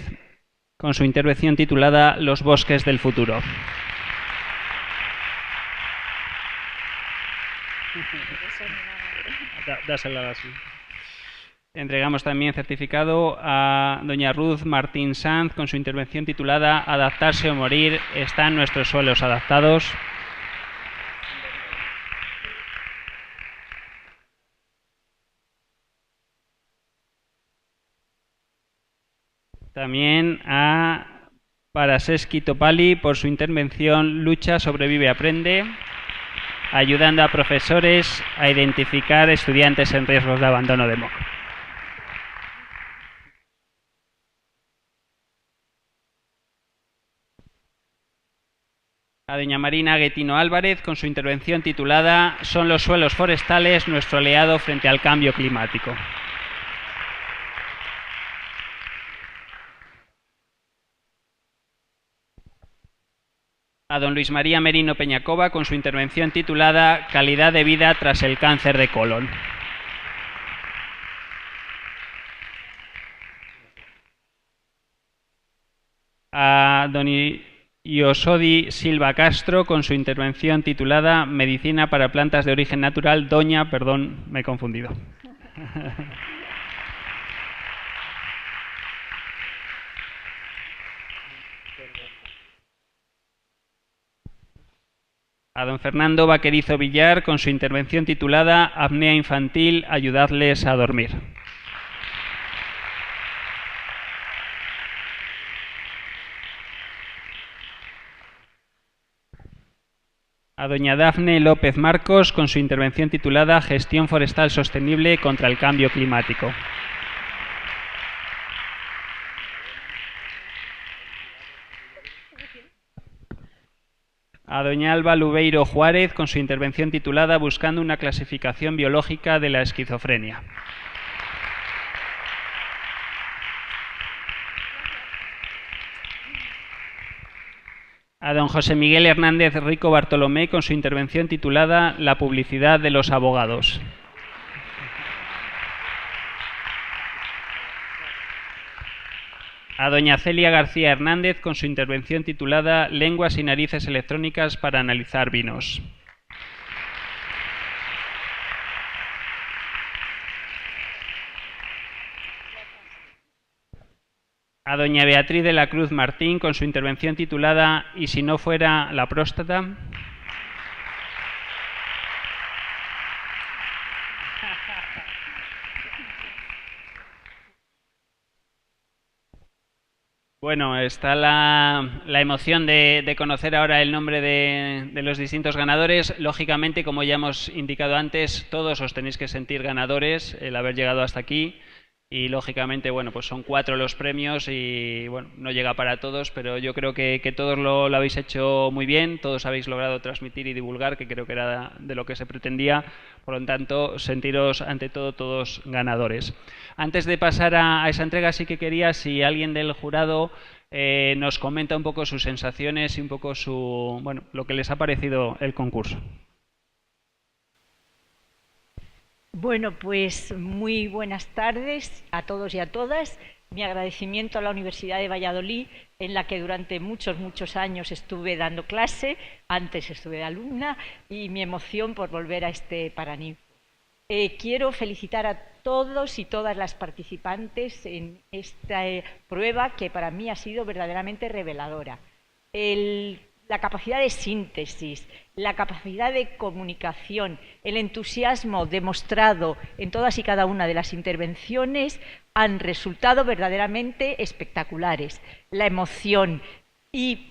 con su intervención titulada Los bosques del futuro. Dásela así. Entregamos también certificado a doña Ruth Martín Sanz con su intervención titulada Adaptarse o morir, están nuestros suelos adaptados. También a Paraseski Topali por su intervención Lucha, sobrevive, aprende, ayudando a profesores a identificar estudiantes en riesgos de abandono de MOOC. A doña Marina Guetino Álvarez con su intervención titulada Son los suelos forestales nuestro aliado frente al cambio climático. A don Luis María Merino Peñacova con su intervención titulada Calidad de vida tras el cáncer de colon. A don Iosodi Silva Castro con su intervención titulada Medicina para plantas de origen natural. Doña, perdón, me he confundido. A don Fernando Vaquerizo Villar con su intervención titulada Apnea infantil, ayudadles a dormir. A doña Dafne López Marcos con su intervención titulada Gestión forestal sostenible contra el cambio climático. A doña Alba Lubeiro Juárez con su intervención titulada Buscando una clasificación biológica de la esquizofrenia. A don José Miguel Hernández Rico Bartolomé con su intervención titulada La publicidad de los abogados. A doña Celia García Hernández con su intervención titulada Lenguas y narices electrónicas para analizar vinos. A doña Beatriz de la Cruz Martín con su intervención titulada ¿Y si no fuera la próstata? Bueno, está la emoción de conocer ahora el nombre de los distintos ganadores. Lógicamente, como ya hemos indicado antes, todos os tenéis que sentir ganadores el haber llegado hasta aquí. Y lógicamente, bueno, pues son 4 los premios y bueno, no llega para todos, pero yo creo que todos lo habéis hecho muy bien, todos habéis logrado transmitir y divulgar, que creo que era de lo que se pretendía. Por lo tanto, sentiros ante todo todos ganadores. Antes de pasar a esa entrega, sí que quería, si alguien del jurado nos comenta un poco sus sensaciones y un poco lo que les ha parecido el concurso. Bueno, pues muy buenas tardes a todos y a todas. Mi agradecimiento a la Universidad de Valladolid, en la que durante muchos años estuve dando clase, antes estuve de alumna, y mi emoción por volver a este Paraninfo. Quiero felicitar a todos y todas las participantes en esta prueba, que para mí ha sido verdaderamente reveladora. La capacidad de síntesis, la capacidad de comunicación, el entusiasmo demostrado en todas y cada una de las intervenciones han resultado verdaderamente espectaculares. La emoción y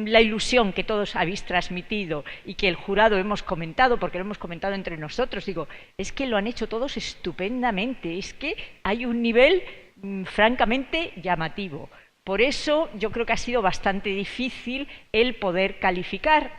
la ilusión que todos habéis transmitido y que el jurado hemos comentado, porque lo hemos comentado entre nosotros, digo, es que lo han hecho todos estupendamente, es que hay un nivel francamente llamativo. Por eso yo creo que ha sido bastante difícil el poder calificar.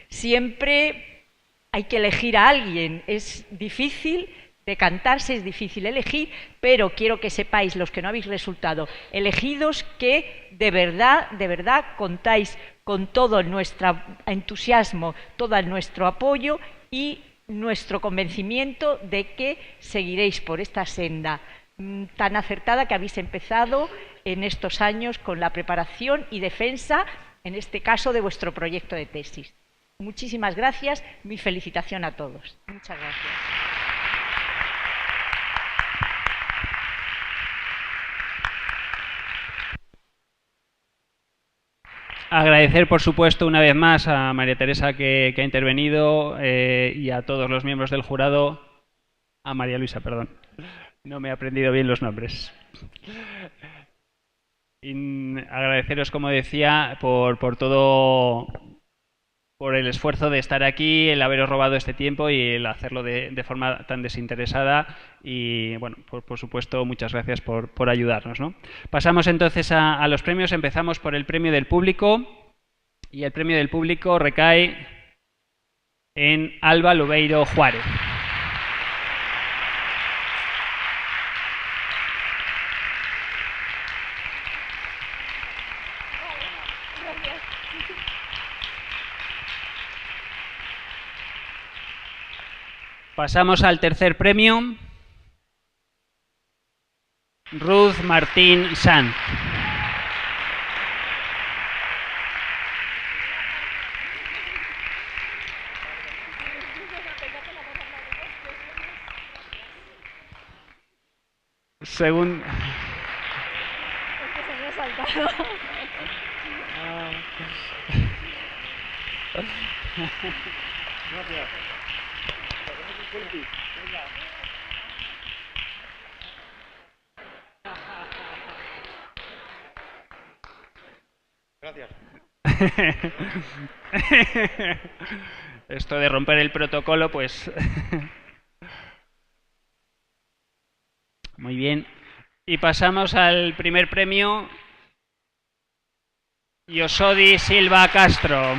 Siempre hay que elegir a alguien, es difícil decantarse, es difícil elegir, pero quiero que sepáis, los que no habéis resultado elegidos, que de verdad contáis con todo nuestro entusiasmo, todo nuestro apoyo y nuestro convencimiento de que seguiréis por esta senda tan acertada que habéis empezado en estos años con la preparación y defensa, en este caso, de vuestro proyecto de tesis. Muchísimas gracias, mi felicitación a todos. Muchas gracias. Agradecer, por supuesto, una vez más a María Teresa que ha intervenido y a todos los miembros del jurado. A María Luisa, perdón. No me he aprendido bien los nombres. Y agradeceros, como decía, por todo, por el esfuerzo de estar aquí, el haberos robado este tiempo y el hacerlo de forma tan desinteresada. Y, bueno, por supuesto, muchas gracias por ayudarnos, ¿no? Pasamos entonces a los premios. Empezamos por el premio del público. Y el premio del público recae en Alba Lubeiro Juárez. Pasamos al tercer premio. Ruth Martín Sanz. Según... Gracias. Esto de romper el protocolo, pues... Muy bien. Y pasamos al primer premio. Yosodi Silva Castro.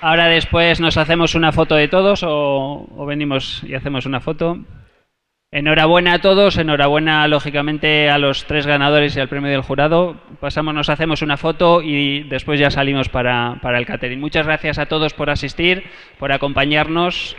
Ahora después nos hacemos una foto de todos o venimos y hacemos una foto. Enhorabuena a todos, enhorabuena lógicamente a los 3 ganadores y al premio del jurado. Pasamos, nos hacemos una foto y después ya salimos para el catering. Muchas gracias a todos por asistir, por acompañarnos.